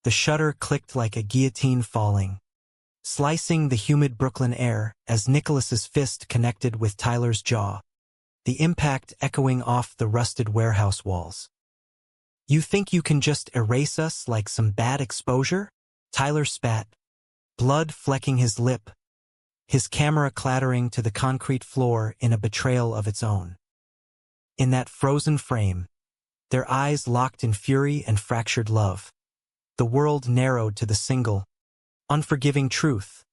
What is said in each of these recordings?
The shutter clicked like a guillotine falling, slicing the humid Brooklyn air as Nicholas's fist connected with Tyler's jaw, the impact echoing off the rusted warehouse walls. "You think you can just erase us like some bad exposure?" Tyler spat, blood flecking his lip, his camera clattering to the concrete floor in a betrayal of its own. In that frozen frame, their eyes locked in fury and fractured love, the world narrowed to the single, unforgiving truth: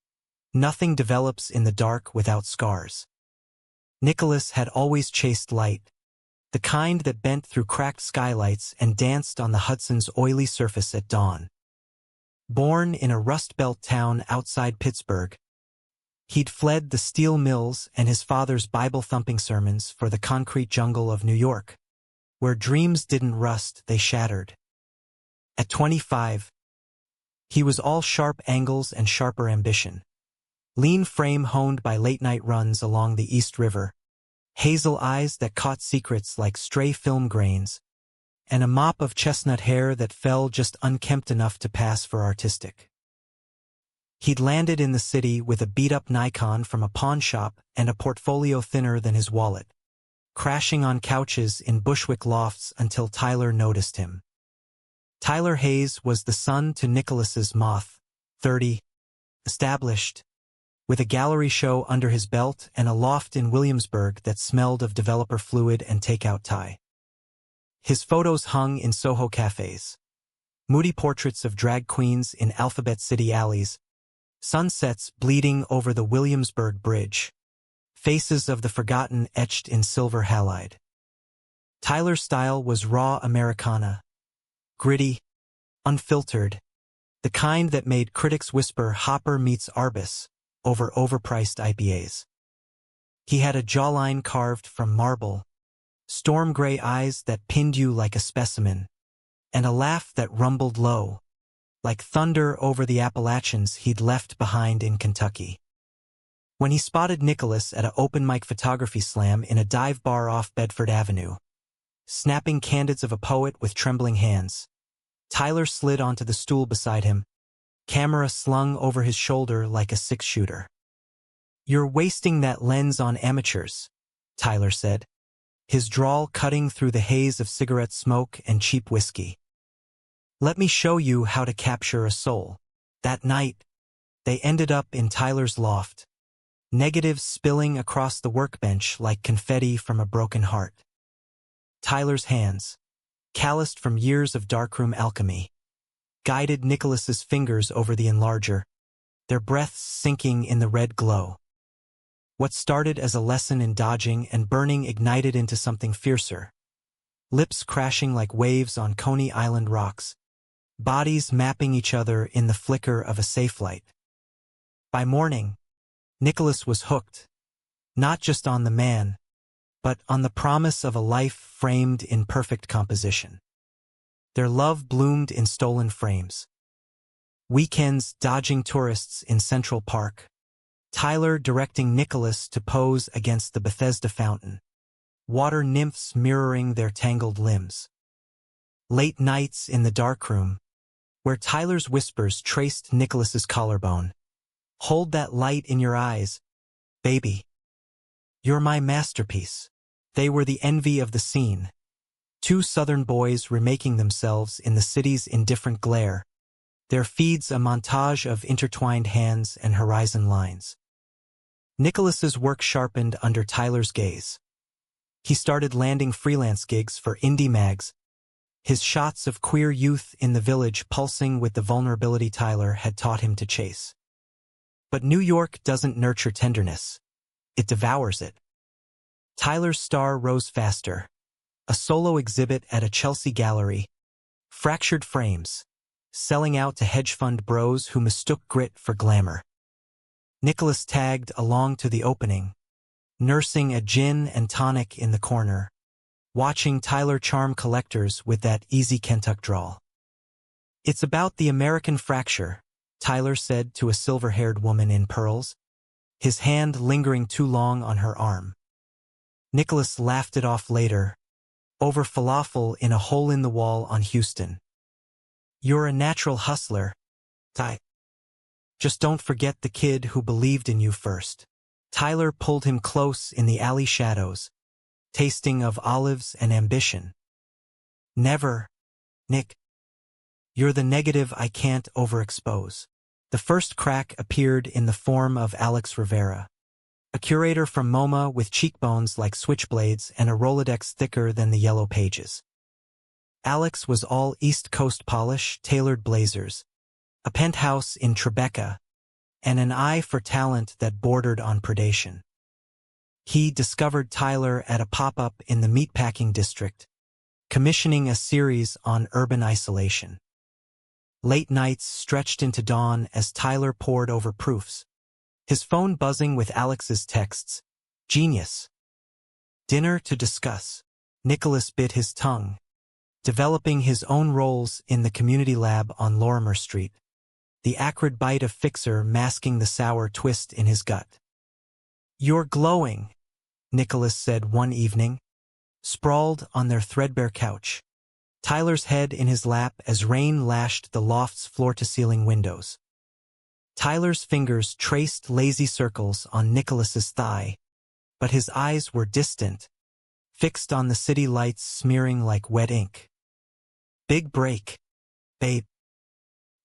nothing develops in the dark without scars. Nicholas had always chased light, the kind that bent through cracked skylights and danced on the Hudson's oily surface at dawn. Born in a Rust Belt town outside Pittsburgh, he'd fled the steel mills and his father's Bible-thumping sermons for the concrete jungle of New York, where dreams didn't rust, they shattered. At 25, he was all sharp angles and sharper ambition. Lean frame honed by late-night runs along the East River, hazel eyes that caught secrets like stray film grains, and a mop of chestnut hair that fell just unkempt enough to pass for artistic. He'd landed in the city with a beat-up Nikon from a pawn shop and a portfolio thinner than his wallet, crashing on couches in Bushwick lofts until Tyler noticed him. Tyler Hayes was the son to Nicholas's Moth, 30, established, with a gallery show under his belt and a loft in Williamsburg that smelled of developer fluid and takeout Thai. His photos hung in Soho cafes, moody portraits of drag queens in Alphabet City alleys, sunsets bleeding over the Williamsburg Bridge, faces of the forgotten etched in silver halide. Tyler's style was raw Americana, gritty, unfiltered, the kind that made critics whisper Hopper meets Arbus over overpriced IPAs. He had a jawline carved from marble, storm gray eyes that pinned you like a specimen, and a laugh that rumbled low, like thunder over the Appalachians he'd left behind in Kentucky. When he spotted Nicholas at an open-mic photography slam in a dive bar off Bedford Avenue, snapping candids of a poet with trembling hands, Tyler slid onto the stool beside him, camera slung over his shoulder like a six-shooter. "You're wasting that lens on amateurs," Tyler said, his drawl cutting through the haze of cigarette smoke and cheap whiskey. "Let me show you how to capture a soul." That night, they ended up in Tyler's loft, negatives spilling across the workbench like confetti from a broken heart. Tyler's hands, calloused from years of darkroom alchemy, guided Nicholas's fingers over the enlarger, their breaths sinking in the red glow. What started as a lesson in dodging and burning ignited into something fiercer, lips crashing like waves on Coney Island rocks, bodies mapping each other in the flicker of a safe light. By morning, Nicholas was hooked, not just on the man, but on the promise of a life framed in perfect composition. Their love bloomed in stolen frames. Weekends dodging tourists in Central Park, Tyler directing Nicholas to pose against the Bethesda fountain, water nymphs mirroring their tangled limbs. Late nights in the darkroom, where Tyler's whispers traced Nicholas's collarbone. "Hold that light in your eyes, baby. You're my masterpiece." They were the envy of the scene. Two Southern boys remaking themselves in the city's indifferent glare, their feeds a montage of intertwined hands and horizon lines. Nicholas's work sharpened under Tyler's gaze. He started landing freelance gigs for indie mags, his shots of queer youth in the village pulsing with the vulnerability Tyler had taught him to chase. But New York doesn't nurture tenderness. It devours it. Tyler's star rose faster. A solo exhibit at a Chelsea gallery, fractured frames, selling out to hedge fund bros who mistook grit for glamour. Nicholas tagged along to the opening, nursing a gin and tonic in the corner, watching Tyler charm collectors with that easy Kentuck drawl. "It's about the American fracture," Tyler said to a silver-haired woman in pearls, his hand lingering too long on her arm. Nicholas laughed it off later, over falafel in a hole-in-the-wall on Houston. You're a natural hustler, Ty. Just don't forget the kid who believed in you first. Tyler pulled him close in the alley shadows, tasting of olives and ambition. Never, Nick. You're the negative I can't overexpose. The first crack appeared in the form of Alex Rivera, a curator from MoMA with cheekbones like switchblades and a Rolodex thicker than the Yellow Pages. Alex was all East Coast polish, tailored blazers, a penthouse in Tribeca, and an eye for talent that bordered on predation. He discovered Tyler at a pop-up in the meatpacking district, commissioning a series on urban isolation. Late nights stretched into dawn as Tyler pored over proofs, his phone buzzing with Alex's texts. Genius. Dinner to discuss. Nicholas bit his tongue, developing his own roles in the community lab on Lorimer Street, the acrid bite of Fixer masking the sour twist in his gut. You're glowing, Nicholas said one evening, sprawled on their threadbare couch, Tyler's head in his lap as rain lashed the loft's floor-to-ceiling windows. Tyler's fingers traced lazy circles on Nicholas's thigh, but his eyes were distant, fixed on the city lights smearing like wet ink. Big break, babe.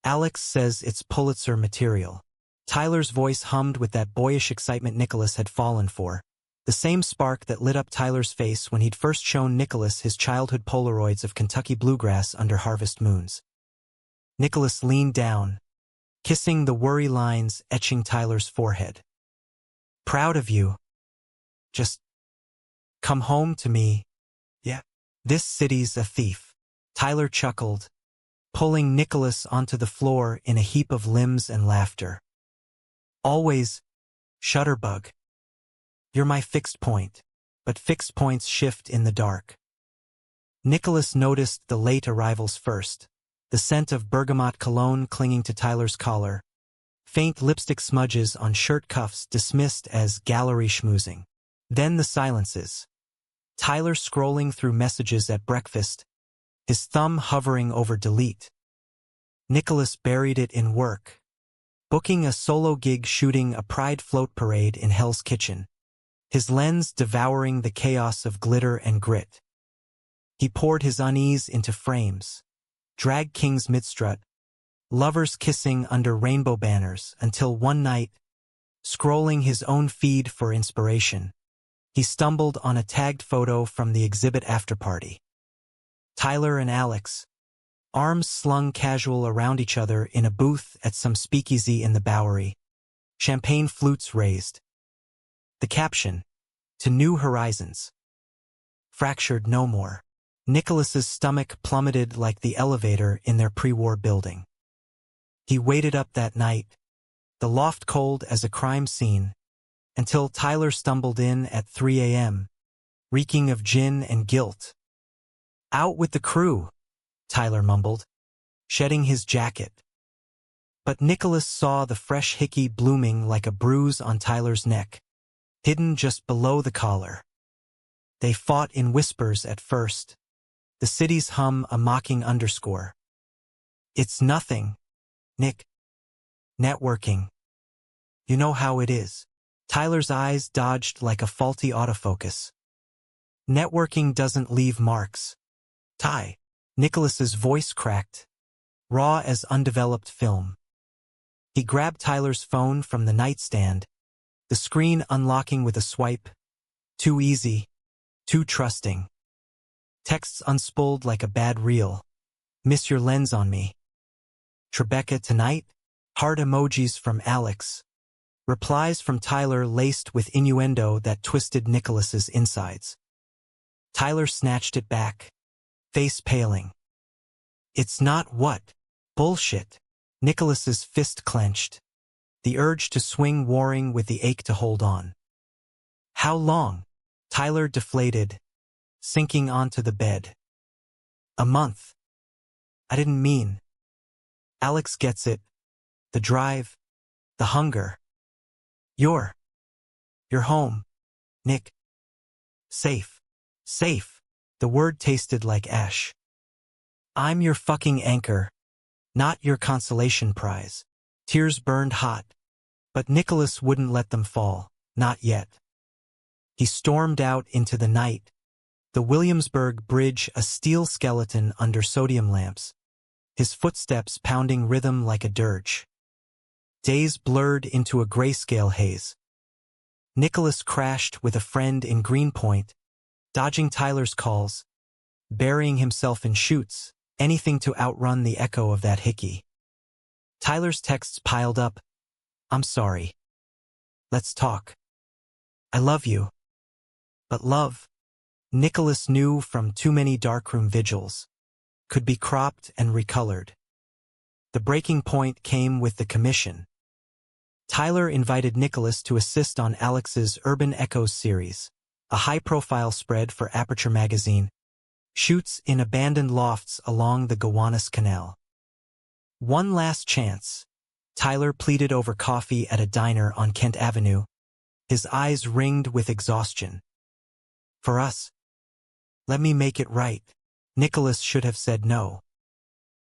Alex says it's Pulitzer material. Tyler's voice hummed with that boyish excitement Nicholas had fallen for, the same spark that lit up Tyler's face when he'd first shown Nicholas his childhood Polaroids of Kentucky bluegrass under harvest moons. Nicholas leaned down, kissing the worry lines etching Tyler's forehead. Proud of you. Just come home to me. Yeah. This city's a thief. Tyler chuckled, pulling Nicholas onto the floor in a heap of limbs and laughter. Always, Shutterbug. You're my fixed point, but fixed points shift in the dark. Nicholas noticed the late arrivals first, the scent of bergamot cologne clinging to Tyler's collar, faint lipstick smudges on shirt cuffs dismissed as gallery schmoozing. Then the silences. Tyler scrolling through messages at breakfast, his thumb hovering over delete. Nicholas buried it in work, booking a solo gig shooting a Pride float parade in Hell's Kitchen, his lens devouring the chaos of glitter and grit. He poured his unease into frames, drag kings midstrut, lovers kissing under rainbow banners until one night, scrolling his own feed for inspiration, he stumbled on a tagged photo from the exhibit afterparty. Tyler and Alex, arms slung casual around each other in a booth at some speakeasy in the Bowery, champagne flutes raised. The caption, "To New Horizons." Fractured no more. Nicholas's stomach plummeted like the elevator in their pre-war building. He waited up that night, the loft cold as a crime scene, until Tyler stumbled in at 3 a.m., reeking of gin and guilt. Out with the crew, Tyler mumbled, shedding his jacket. But Nicholas saw the fresh hickey blooming like a bruise on Tyler's neck, hidden just below the collar. They fought in whispers at first, the city's hum a mocking underscore. It's nothing, Nick. Networking. You know how it is. Tyler's eyes dodged like a faulty autofocus. Networking doesn't leave marks. Ty. Nicholas's voice cracked, raw as undeveloped film. He grabbed Tyler's phone from the nightstand, the screen unlocking with a swipe. Too easy, too trusting. Texts unspooled like a bad reel. Miss your lens on me. Tribeca tonight? Heart emojis from Alex. Replies from Tyler laced with innuendo that twisted Nicholas's insides. Tyler snatched it back, face paling. It's not what? Bullshit. Nicholas's fist clenched, the urge to swing warring with the ache to hold on. How long? Tyler deflated, sinking onto the bed. A month. I didn't mean. Alex gets it. The drive. The hunger. You're home, Nick. Safe. Safe. The word tasted like ash. I'm your fucking anchor, Not your consolation prize. Tears burned hot, but Nicholas wouldn't let them fall, not yet. He stormed out into the night, the Williamsburg Bridge a steel skeleton under sodium lamps, his footsteps pounding rhythm like a dirge. Days blurred into a grayscale haze. Nicholas crashed with a friend in Greenpoint, dodging Tyler's calls, burying himself in chutes, anything to outrun the echo of that hickey. Tyler's texts piled up. I'm sorry. Let's talk. I love you. But love, Nicholas knew from too many darkroom vigils, could be cropped and recolored. The breaking point came with the commission. Tyler invited Nicholas to assist on Alex's Urban Echoes series, a high-profile spread for Aperture magazine, shoots in abandoned lofts along the Gowanus Canal. One last chance, Tyler pleaded over coffee at a diner on Kent Avenue, his eyes ringed with exhaustion. For us. Let me make it right. Nicholas should have said no.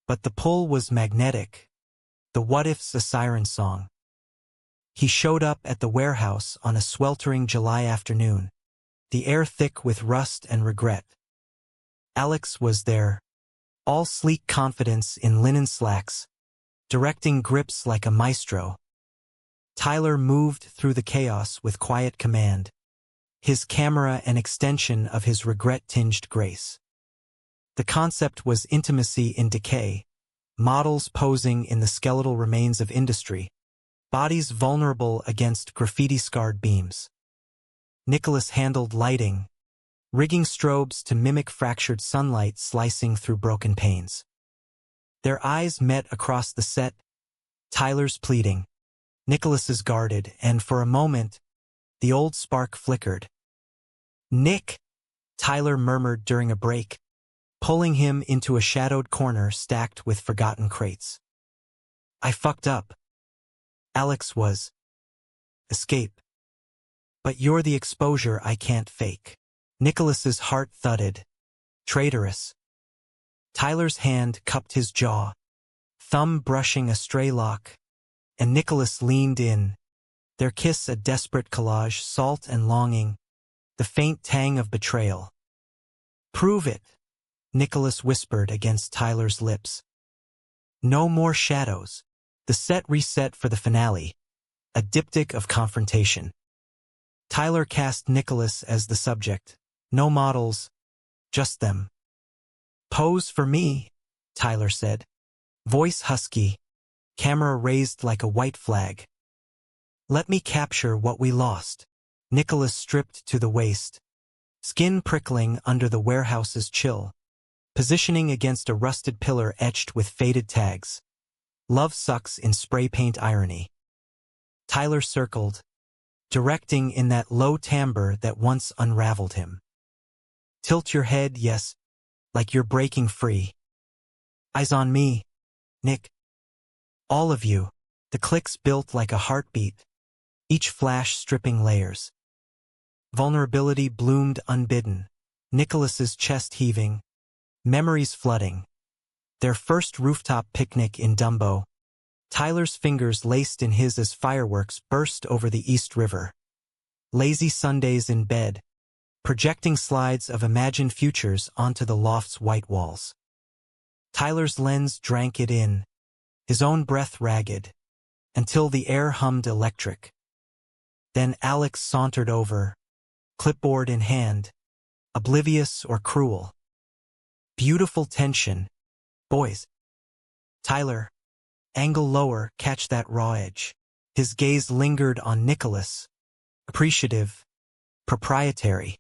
But the pull was magnetic. The what if's a siren song. He showed up at the warehouse on a sweltering July afternoon, the air thick with rust and regret. Alex was there, all sleek confidence in linen slacks, directing grips like a maestro. Tyler moved through the chaos with quiet command, his camera an extension of his regret-tinged grace. The concept was intimacy in decay, models posing in the skeletal remains of industry, bodies vulnerable against graffiti-scarred beams. Nicholas handled lighting, rigging strobes to mimic fractured sunlight slicing through broken panes. Their eyes met across the set, Tyler's pleading, Nicholas's guarded, and for a moment, the old spark flickered. Nick, Tyler murmured during a break, pulling him into a shadowed corner stacked with forgotten crates. I fucked up. Alex was. Escape. But you're the exposure I can't fake. Nicholas's heart thudded. Traitorous. Tyler's hand cupped his jaw, thumb brushing a stray lock, and Nicholas leaned in, their kiss a desperate collage, salt and longing, the faint tang of betrayal. Prove it, Nicholas whispered against Tyler's lips. No more shadows. The set reset for the finale, a diptych of confrontation. Tyler cast Nicholas as the subject. No models, just them. Pose for me, Tyler said. Voice husky, camera raised like a white flag. Let me capture what we lost. Nicholas stripped to the waist, skin prickling under the warehouse's chill, positioning against a rusted pillar etched with faded tags. Love sucks in spray paint irony. Tyler circled, directing in that low timbre that once unraveled him. Tilt your head, yes, like you're breaking free. Eyes on me, Nick. All of you. The clicks built like a heartbeat, each flash stripping layers. Vulnerability bloomed unbidden, Nicholas's chest heaving, memories flooding. Their first rooftop picnic in Dumbo, Tyler's fingers laced in his as fireworks burst over the East River. Lazy Sundays in bed, projecting slides of imagined futures onto the loft's white walls. Tyler's lens drank it in, his own breath ragged, until the air hummed electric. Then Alex sauntered over, clipboard in hand, oblivious or cruel. Beautiful tension, boys. Tyler, angle lower, catch that raw edge. His gaze lingered on Nicholas, appreciative, proprietary.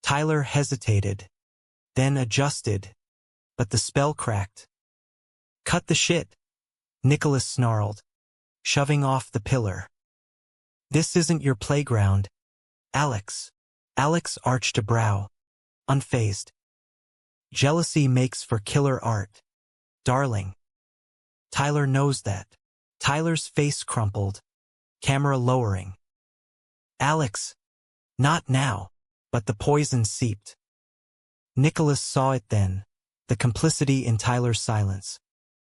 Tyler hesitated, then adjusted, but the spell cracked. Cut the shit, Nicholas snarled, shoving off the pillar. This isn't your playground, Alex. Alex arched a brow, unfazed. Jealousy makes for killer art, darling. Tyler knows that. Tyler's face crumpled, camera lowering. Alex, not now, but the poison seeped. Nicholas saw it then, the complicity in Tyler's silence.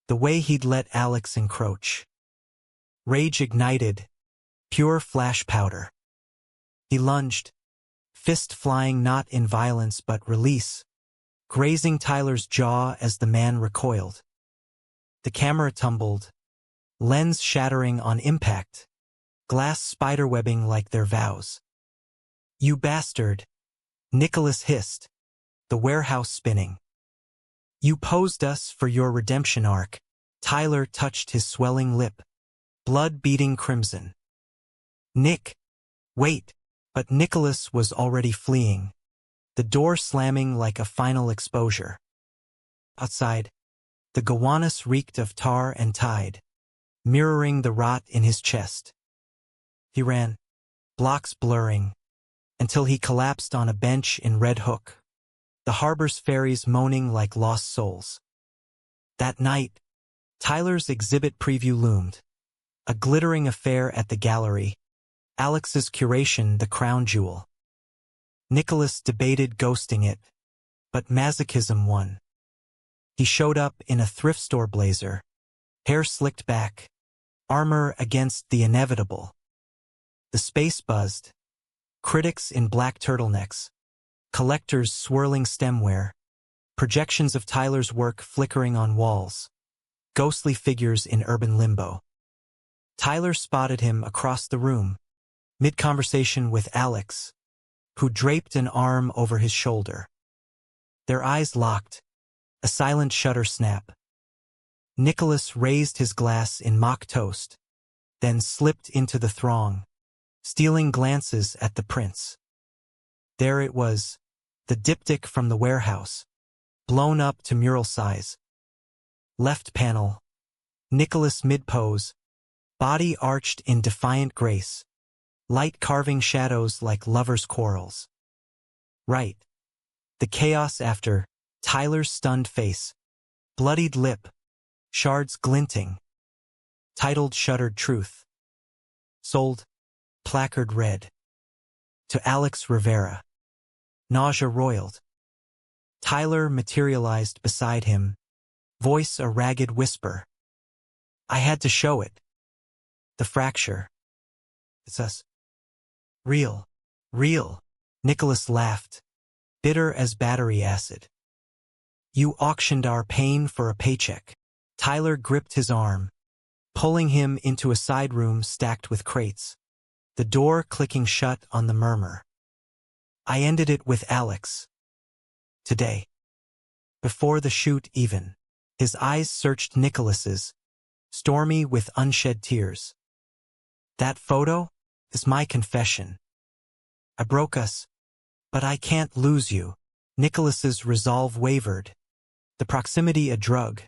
The way he'd let Alex encroach. Rage ignited, pure flash powder. He lunged, fist flying not in violence but release, grazing Tyler's jaw as the man recoiled. The camera tumbled, lens shattering on impact, glass spiderwebbing like their vows. "You bastard," Nicholas hissed, the warehouse spinning. "You posed us for your redemption arc." Tyler touched his swelling lip, blood beating crimson. "Nick, wait." But Nicholas was already fleeing, the door slamming like a final exposure. Outside, the gowanus reeked of tar and tide, mirroring the rot in his chest. He ran, blocks blurring, until he collapsed on a bench in Red Hook, the harbor's ferries moaning like lost souls. That night, Tyler's exhibit preview loomed, a glittering affair at the gallery, Alex's curation the crown jewel. Nicholas debated ghosting it, but masochism won. He showed up in a thrift store blazer, hair slicked back, armor against the inevitable. The space buzzed, critics in black turtlenecks, collectors swirling stemware, projections of Tyler's work flickering on walls, ghostly figures in urban limbo. Tyler spotted him across the room, mid-conversation with Alex, who draped an arm over his shoulder. Their eyes locked, a silent shutter snap. Nicholas raised his glass in mock toast, then slipped into the throng, stealing glances at the prince. There it was, the diptych from the warehouse, blown up to mural size. Left panel, Nicholas mid-pose, body arched in defiant grace, light carving shadows like lovers' quarrels. Right. The chaos after, Tyler's stunned face, bloodied lip, shards glinting. Titled Shuttered Truth. Sold, placard red. To Alex Rivera. Nausea roiled. Tyler materialized beside him, voice a ragged whisper. "I had to show it. The fracture. It's us. Real. Real." Nicholas laughed, bitter as battery acid. "You auctioned our pain for a paycheck." Tyler gripped his arm, pulling him into a side room stacked with crates, the door clicking shut on the murmur. "I ended it with Alex. Today. Before the shoot even." His eyes searched Nicholas's, stormy with unshed tears. "That photo is my confession. I broke us, but I can't lose you." Nicholas's resolve wavered, the proximity a drug.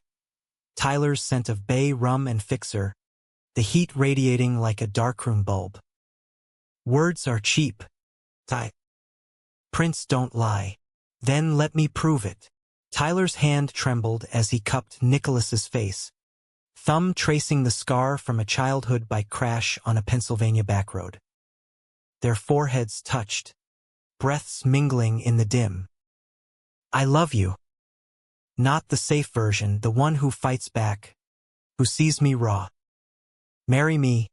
Tyler's scent of bay rum and fixer, the heat radiating like a darkroom bulb. "Words are cheap. Ty. Prints don't lie. Then let me prove it." Tyler's hand trembled as he cupped Nicholas's face, thumb tracing the scar from a childhood bike crash on a Pennsylvania backroad. Their foreheads touched, breaths mingling in the dim. "I love you. Not the safe version, the one who fights back, who sees me raw. Marry me,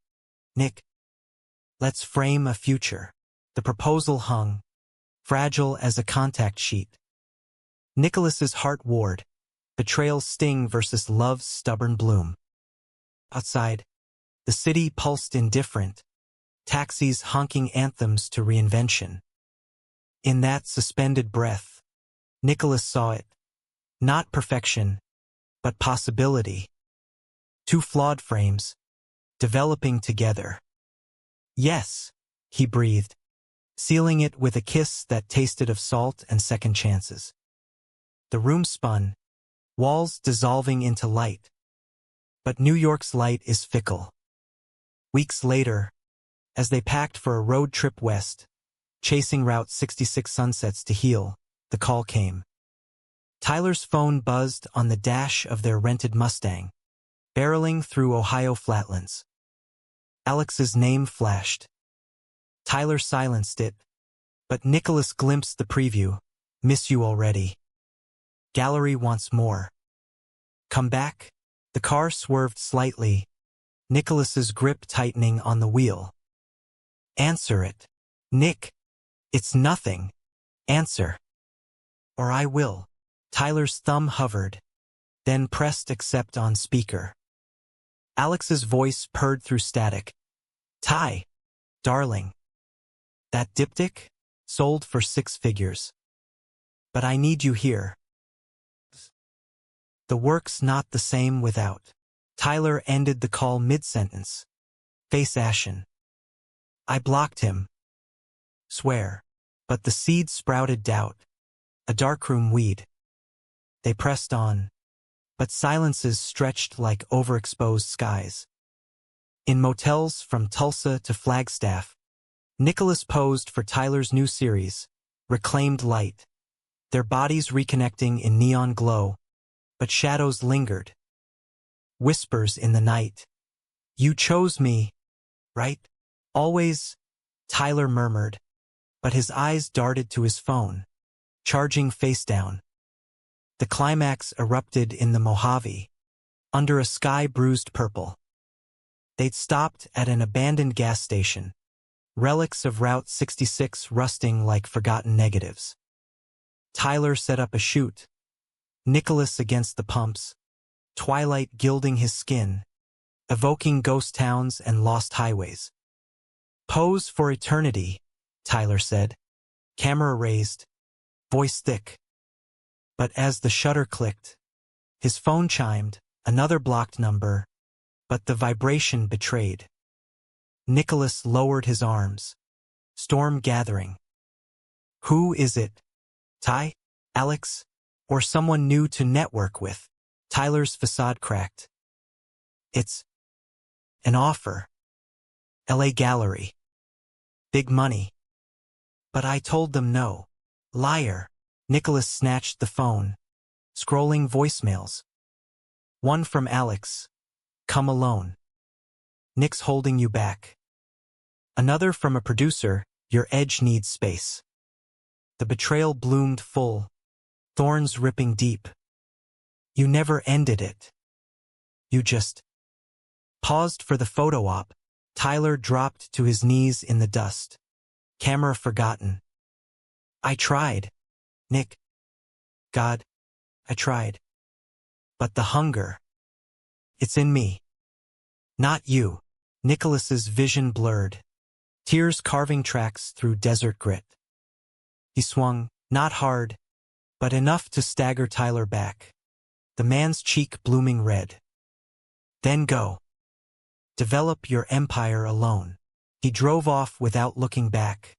Nick. Let's frame a future." The proposal hung, fragile as a contact sheet. Nicholas's heart warred, betrayal's sting versus love's stubborn bloom. Outside, the city pulsed indifferent, taxis honking anthems to reinvention. In that suspended breath, Nicholas saw it. Not perfection, but possibility. Two flawed frames, developing together. "Yes," he breathed, sealing it with a kiss that tasted of salt and second chances. The room spun, walls dissolving into light. But New York's light is fickle. Weeks later, as they packed for a road trip west, chasing Route 66 sunsets to heal, the call came. Tyler's phone buzzed on the dash of their rented Mustang, barreling through Ohio flatlands. Alex's name flashed. Tyler silenced it, but Nicholas glimpsed the preview. "Miss you already. Gallery wants more. Come back?" The car swerved slightly, Nicholas's grip tightening on the wheel. Answer it. Nick. It's nothing. Answer. Or I will. Tyler's thumb hovered, then pressed accept on speaker. Alex's voice purred through static. Ty. Darling. That diptych? Sold for 6 figures. But I need you here. The work's not the same without. Tyler ended the call mid-sentence. Face ashen. I blocked him. Swear. But the seed sprouted doubt. A darkroom weed. They pressed on. But silences stretched like overexposed skies. In motels from Tulsa to Flagstaff, Nicholas posed for Tyler's new series, Reclaimed Light. Their bodies reconnecting in neon glow, but shadows lingered. Whispers in the night. You chose me, right? Always, Tyler murmured, but his eyes darted to his phone, charging face down. The climax erupted in the Mojave, under a sky bruised purple. They'd stopped at an abandoned gas station, relics of Route 66 rusting like forgotten negatives. Tyler set up a shoot, Nicholas against the pumps, twilight gilding his skin, evoking ghost towns and lost highways. Pose for eternity, Tyler said, camera raised, voice thick. But as the shutter clicked, his phone chimed, another blocked number, but the vibration betrayed. Nicholas lowered his arms, storm gathering. Who is it? Ty? Alex? Or someone new to network with? Tyler's facade cracked. It's an offer. LA Gallery. Big money. But I told them no. Liar. Nicholas snatched the phone, scrolling voicemails. One from Alex. Come alone. Nick's holding you back. Another from a producer, your edge needs space. The betrayal bloomed full, thorns ripping deep. You never ended it. You just paused for the photo op. Tyler dropped to his knees in the dust. Camera forgotten. I tried. Nick. God. I tried. But the hunger. It's in me. Not you. Nicholas's vision blurred. Tears carving tracks through desert grit. He swung, not hard, but enough to stagger Tyler back. The man's cheek blooming red. Then go. Develop your empire alone. He drove off without looking back,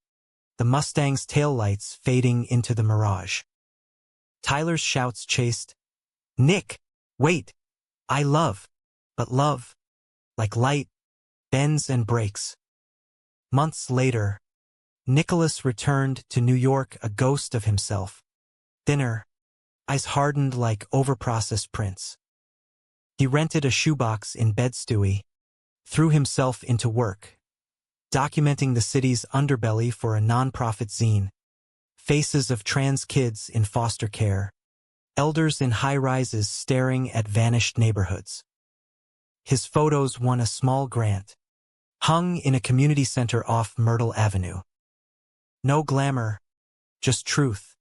the Mustang's taillights fading into the mirage. Tyler's shouts chased, Nick, wait, I love, but love, like light, bends and breaks. Months later, Nicholas returned to New York a ghost of himself, thinner, eyes hardened like overprocessed prints. He rented a shoebox in Bed-Stuy, threw himself into work, documenting the city's underbelly for a nonprofit zine, faces of trans kids in foster care, elders in high-rises staring at vanished neighborhoods. His photos won a small grant, hung in a community center off Myrtle Avenue. No glamour, just truth.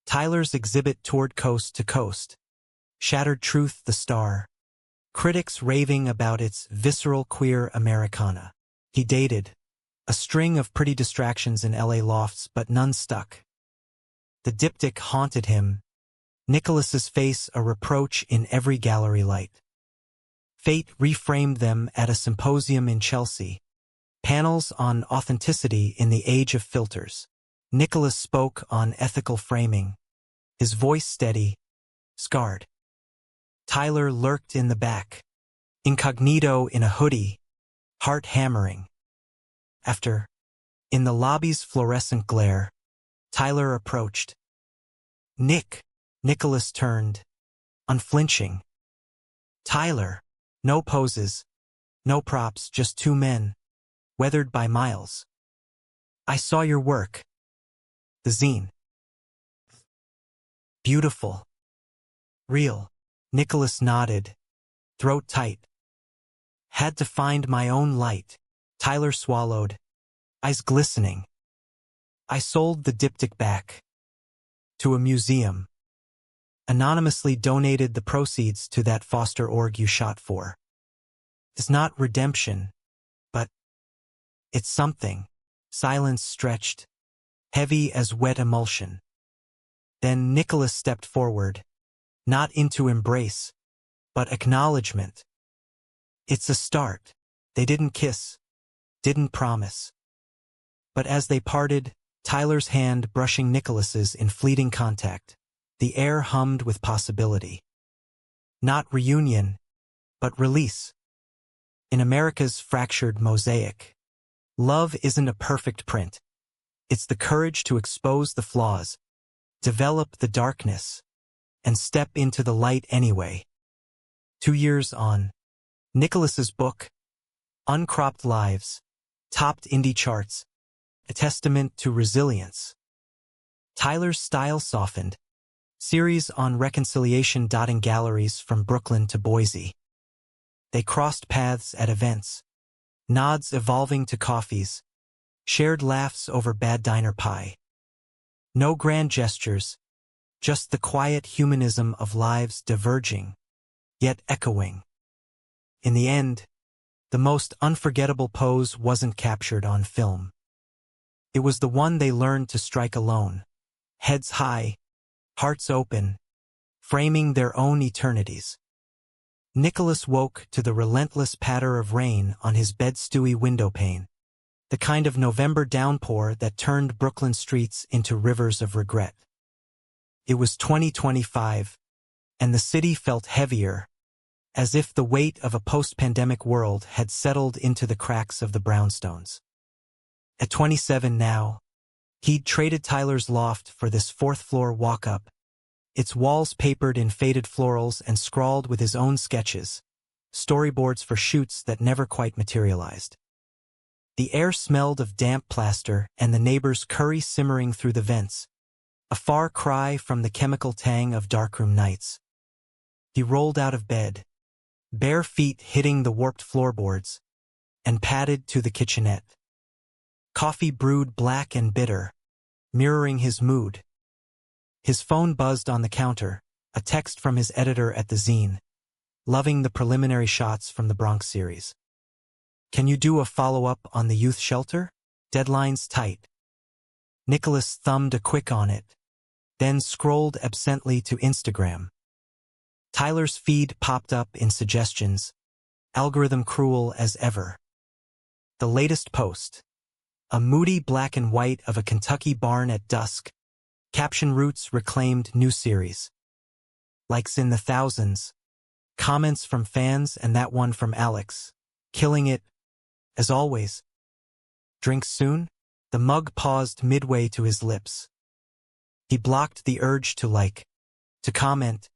Tyler's exhibit toured coast to coast. Shattered Truth the star. Critics raving about its visceral queer Americana. He dated a string of pretty distractions in LA lofts, but none stuck. The diptych haunted him, Nicholas's face a reproach in every gallery light. Fate reframed them at a symposium in Chelsea. Panels on authenticity in the age of filters. Nicholas spoke on ethical framing, his voice steady, scarred. Tyler lurked in the back, incognito in a hoodie, heart hammering. After, in the lobby's fluorescent glare, Tyler approached. Nick, Nicholas turned, unflinching. Tyler, no poses, no props, just 2 men, weathered by miles. I saw your work. The zine. Beautiful. Real. Nicholas nodded, throat tight. Had to find my own light. Tyler swallowed, eyes glistening. I sold the diptych back to a museum. Anonymously donated the proceeds to that foster org you shot for. It's not redemption, but it's something. Silence stretched, heavy as wet emulsion. Then Nicholas stepped forward, not into embrace, but acknowledgement. It's a start. They didn't kiss, didn't promise. But as they parted, Tyler's hand brushing Nicholas's in fleeting contact, the air hummed with possibility. Not reunion, but release. In America's fractured mosaic, love isn't a perfect print. It's the courage to expose the flaws, develop the darkness, and step into the light anyway. 2 years on, Nicholas's book, Uncropped Lives, topped indie charts, a testament to resilience. Tyler's style softened, series on reconciliation dotting galleries from Brooklyn to Boise. They crossed paths at events, nods evolving to coffees, shared laughs over bad diner pie. No grand gestures, just the quiet humanism of lives diverging, yet echoing. In the end, the most unforgettable pose wasn't captured on film. It was the one they learned to strike alone, heads high, hearts open, framing their own eternities. Nicholas woke to the relentless patter of rain on his bed-stewy windowpane, the kind of November downpour that turned Brooklyn streets into rivers of regret. It was 2025, and the city felt heavier, as if the weight of a post-pandemic world had settled into the cracks of the brownstones. At 27 now, he'd traded Tyler's loft for this fourth-floor walk-up, its walls papered in faded florals and scrawled with his own sketches, storyboards for shoots that never quite materialized. The air smelled of damp plaster and the neighbor's curry simmering through the vents, a far cry from the chemical tang of darkroom nights. He rolled out of bed, bare feet hitting the warped floorboards, and padded to the kitchenette. Coffee brewed black and bitter, mirroring his mood. His phone buzzed on the counter, a text from his editor at the zine, loving the preliminary shots from the Bronx series. Can you do a follow-up on the youth shelter? Deadline's tight. Nicholas thumbed a quick on it, then scrolled absently to Instagram. Tyler's feed popped up in suggestions, algorithm cruel as ever. The latest post, a moody black and white of a Kentucky barn at dusk, caption roots reclaimed new series. Likes in the thousands, comments from fans and that one from Alex, killing it, as always. Drinks soon? The mug paused midway to his lips. He blocked the urge to like, to comment,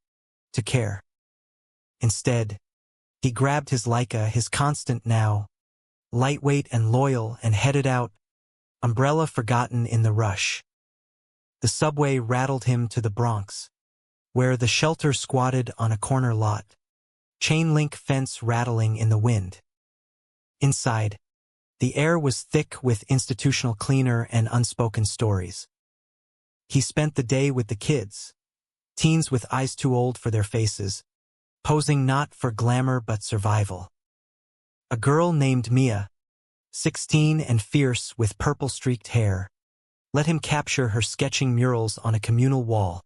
to care. Instead, he grabbed his Leica, his constant now, lightweight and loyal, and headed out, umbrella forgotten in the rush. The subway rattled him to the Bronx, where the shelter squatted on a corner lot, chain-link fence rattling in the wind. Inside, the air was thick with institutional cleaner and unspoken stories. He spent the day with the kids, teens with eyes too old for their faces, posing not for glamour but survival. A girl named Mia, 16 and fierce with purple-streaked hair, let him capture her sketching murals on a communal wall,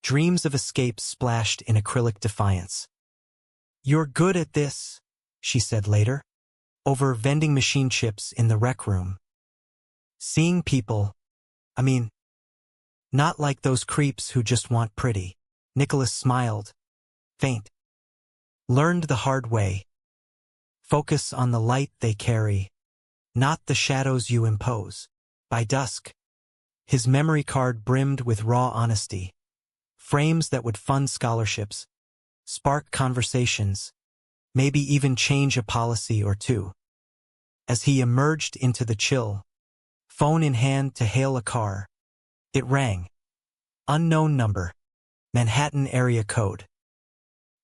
dreams of escape splashed in acrylic defiance. "You're good at this," she said later, over vending machine chips in the rec room. Seeing people, not like those creeps who just want pretty. Nicholas smiled, faint. Learned the hard way. Focus on the light they carry, not the shadows you impose. By dusk, his memory card brimmed with raw honesty, frames that would fund scholarships, spark conversations, maybe even change a policy or two. As he emerged into the chill, phone in hand to hail a car, it rang. Unknown number, Manhattan area code.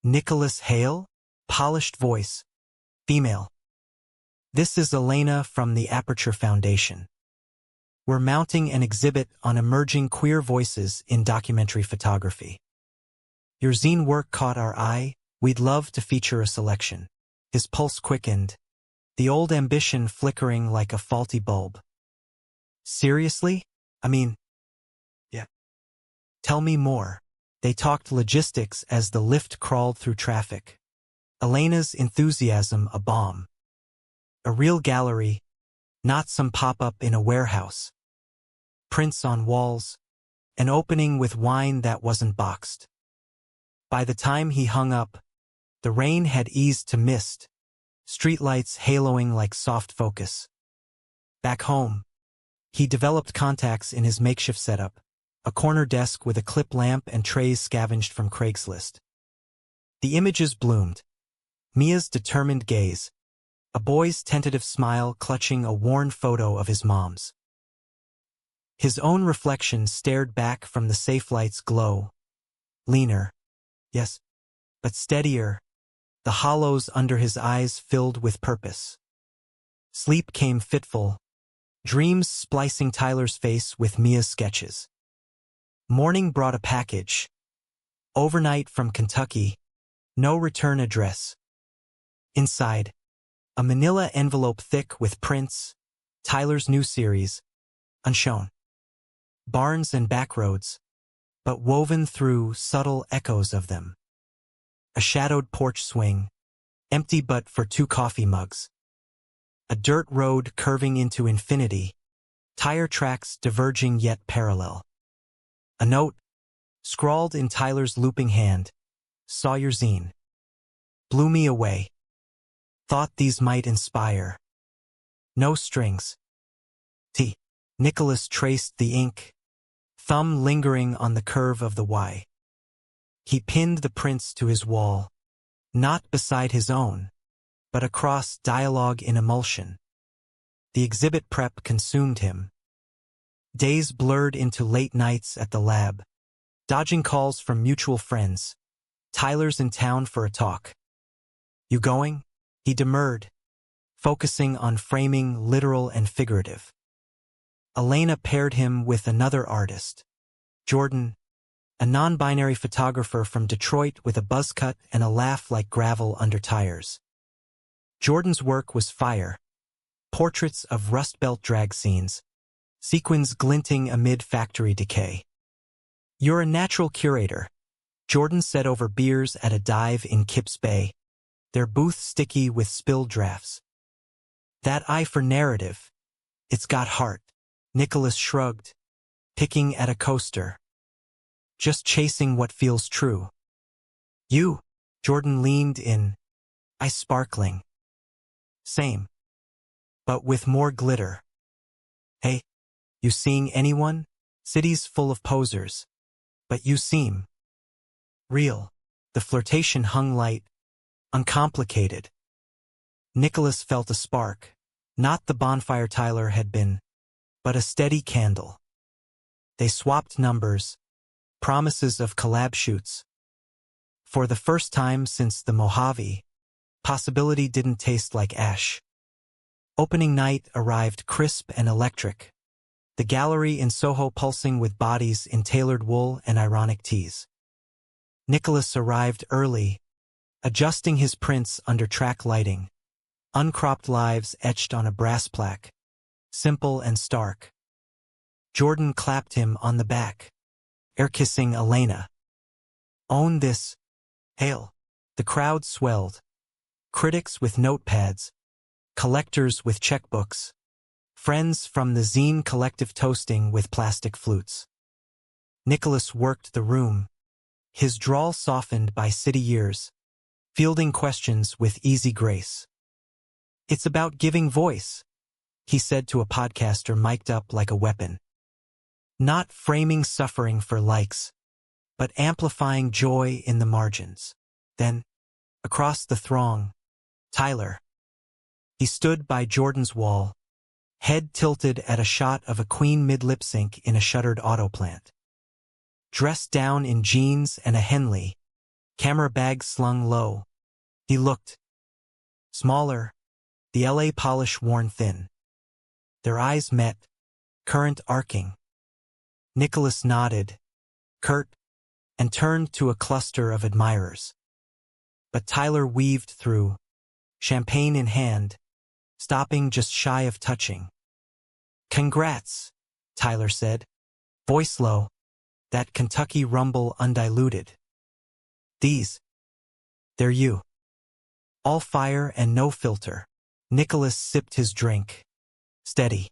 Nicholas Hale? Polished voice. Female. This is Elena from the Aperture Foundation. We're mounting an exhibit on emerging queer voices in documentary photography. Your zine work caught our eye. We'd love to feature a selection. His pulse quickened, the old ambition flickering like a faulty bulb. Seriously? I mean, yeah. Tell me more. They talked logistics as the lift crawled through traffic. Elena's enthusiasm a bomb. A real gallery, not some pop-up in a warehouse. Prints on walls, an opening with wine that wasn't boxed. By the time he hung up, the rain had eased to mist, streetlights haloing like soft focus. Back home, he developed contacts in his makeshift setup, a corner desk with a clip lamp and trays scavenged from Craigslist. The images bloomed. Mia's determined gaze, a boy's tentative smile clutching a worn photo of his mom's. His own reflection stared back from the safe light's glow. Leaner, yes, but steadier, the hollows under his eyes filled with purpose. Sleep came fitful, dreams splicing Tyler's face with Mia's sketches. Morning brought a package. Overnight from Kentucky, no return address. Inside, a manila envelope thick with prints, Tyler's new series, unshown. Barns and backroads, but woven through subtle echoes of them. A shadowed porch swing, empty but for 2 coffee mugs. A dirt road curving into infinity, tire tracks diverging yet parallel. A note, scrawled in Tyler's looping hand, saw your zine. Blew me away. Thought these might inspire. No strings. T. Nicholas traced the ink, thumb lingering on the curve of the Y. He pinned the prints to his wall, not beside his own, but across dialogue in emulsion. The exhibit prep consumed him. Days blurred into late nights at the lab, dodging calls from mutual friends. Tyler's in town for a talk. You going? He demurred, focusing on framing literal and figurative. Elena paired him with another artist, Jordan, a non-binary photographer from Detroit with a buzz cut and a laugh like gravel under tires. Jordan's work was fire, portraits of Rust Belt drag scenes, sequins glinting amid factory decay. You're a natural curator, Jordan said over beers at a dive in Kips Bay, their booth sticky with spilled drafts. That eye for narrative, it's got heart. Nicholas shrugged, picking at a coaster. Just chasing what feels true. You, Jordan leaned in, eye sparkling. Same. But with more glitter. Hey, you seeing anyone? City's full of posers. But you seem real. The flirtation hung light, uncomplicated. Nicholas felt a spark, not the bonfire Tyler had been, but a steady candle. They swapped numbers, promises of collab shoots. For the first time since the Mojave, possibility didn't taste like ash. Opening night arrived crisp and electric, the gallery in Soho pulsing with bodies in tailored wool and ironic tees. Nicholas arrived early, adjusting his prints under track lighting, uncropped lives etched on a brass plaque, simple and stark. Jordan clapped him on the back, air-kissing Elena. Own this. Hail. The crowd swelled. Critics with notepads, collectors with checkbooks, friends from the zine collective toasting with plastic flutes. Nicholas worked the room, his drawl softened by city years, fielding questions with easy grace. It's about giving voice, he said to a podcaster mic'd up like a weapon. Not framing suffering for likes, but amplifying joy in the margins. Then, across the throng, Tyler. He stood by Jordan's wall, head tilted at a shot of a queen mid-lip sync in a shuttered auto plant. Dressed down in jeans and a Henley, camera bag slung low, He looked smaller, the LA polish worn thin. Their eyes met, current arcing. Nicholas nodded, curt, and turned to a cluster of admirers. But Tyler weaved through, champagne in hand, stopping just shy of touching. "Congrats," Tyler said, voice low, that Kentucky rumble undiluted. They're you." All fire and no filter. Nicholas sipped his drink. Steady.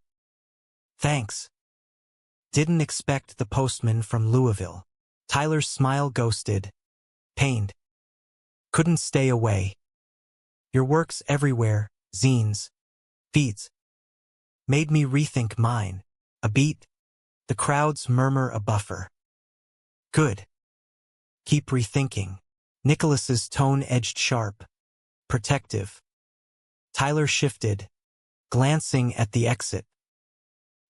"Thanks. Didn't expect the postman from Louisville." Tyler's smile ghosted. Pained. "Couldn't stay away. Your work's everywhere, zines, feeds. Made me rethink mine. A beat. The crowds murmur a buffer. Good. Keep rethinking." Nicholas's tone edged sharp, protective. Tyler shifted, glancing at the exit.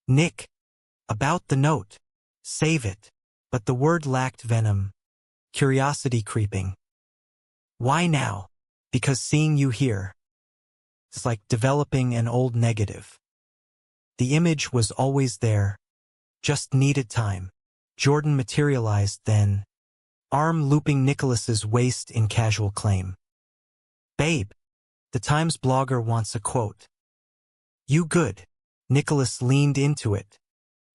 "Nick, about the note. Save it." But the word lacked venom, curiosity creeping. "Why now?" "Because seeing you here. It's like developing an old negative. The image was always there, just needed time." Jordan materialized then, arm looping Nicholas's waist in casual claim. "Babe, the Times blogger wants a quote." "You good?" Nicholas leaned into it,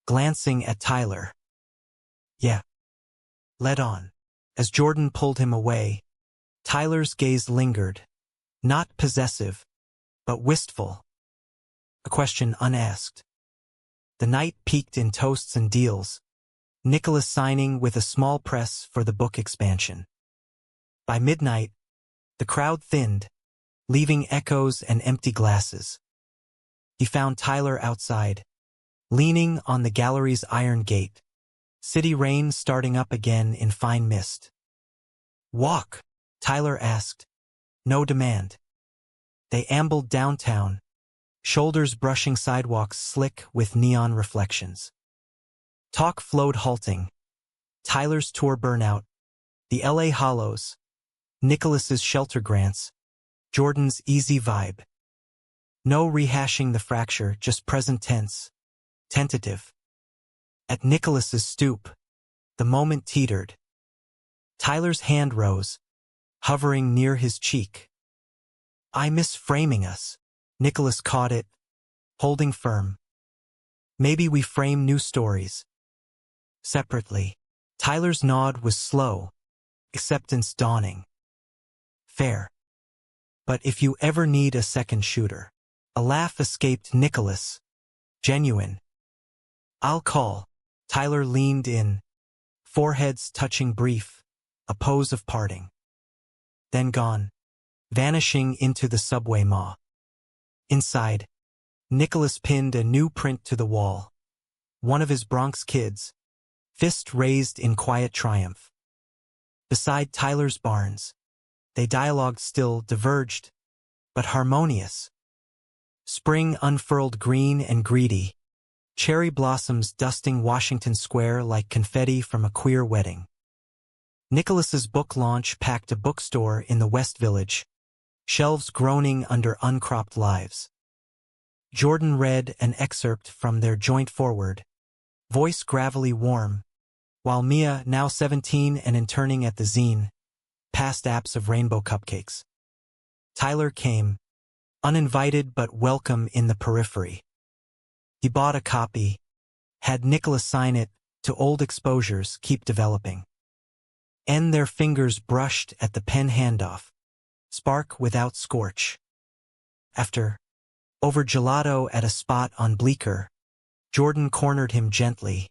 glancing at Tyler. "Yeah. Let on." As Jordan pulled him away, Tyler's gaze lingered, not possessive, but wistful. A question unasked. The night peaked in toasts and deals, Nicholas signing with a small press for the book expansion. By midnight, the crowd thinned, leaving echoes and empty glasses. He found Tyler outside, leaning on the gallery's iron gate, city rain starting up again in fine mist. "Walk?" Tyler asked. No demand. They ambled downtown, shoulders brushing sidewalks slick with neon reflections. Talk flowed halting. Tyler's tour burnout, the LA hollows, Nicholas's shelter grants, Jordan's easy vibe. No rehashing the fracture, just present tense, tentative. At Nicholas's stoop, the moment teetered. Tyler's hand rose, hovering near his cheek. "I miss framing us." Nicholas caught it, holding firm. "Maybe we frame new stories. Separately." Tyler's nod was slow, acceptance dawning. "Fair. But if you ever need a second shooter." A laugh escaped Nicholas. Genuine. "I'll call." Tyler leaned in, foreheads touching brief, a pose of parting. Then gone, vanishing into the subway maw. Inside, Nicholas pinned a new print to the wall. One of his Bronx kids, fist raised in quiet triumph. Beside Tyler's Barnes, they dialogued still, diverged, but harmonious. Spring unfurled green and greedy, cherry blossoms dusting Washington Square like confetti from a queer wedding. Nicholas's book launch packed a bookstore in the West Village, shelves groaning under uncropped lives. Jordan read an excerpt from their joint foreword, voice gravelly warm, while Mia, now 17 and interning at the zine, passed apps of rainbow cupcakes. Tyler came, uninvited but welcome in the periphery. He bought a copy, had Nicholas sign it, to old exposures keep developing. And their fingers brushed at the pen handoff, spark without scorch. After, over gelato at a spot on Bleecker, Jordan cornered him gently.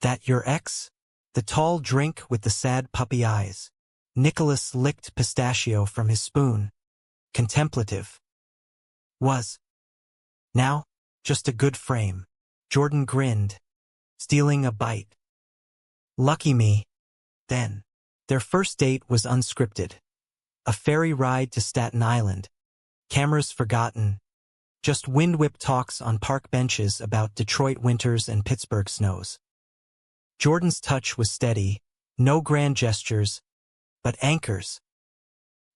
"That your ex?" The tall drink with the sad puppy eyes. Nicholas licked pistachio from his spoon, contemplative. "Was. Now, just a good frame." Jordan grinned, stealing a bite. "Lucky me." Then, their first date was unscripted. A ferry ride to Staten Island, cameras forgotten, just wind-whip talks on park benches about Detroit winters and Pittsburgh snows. Jordan's touch was steady, no grand gestures, but anchors.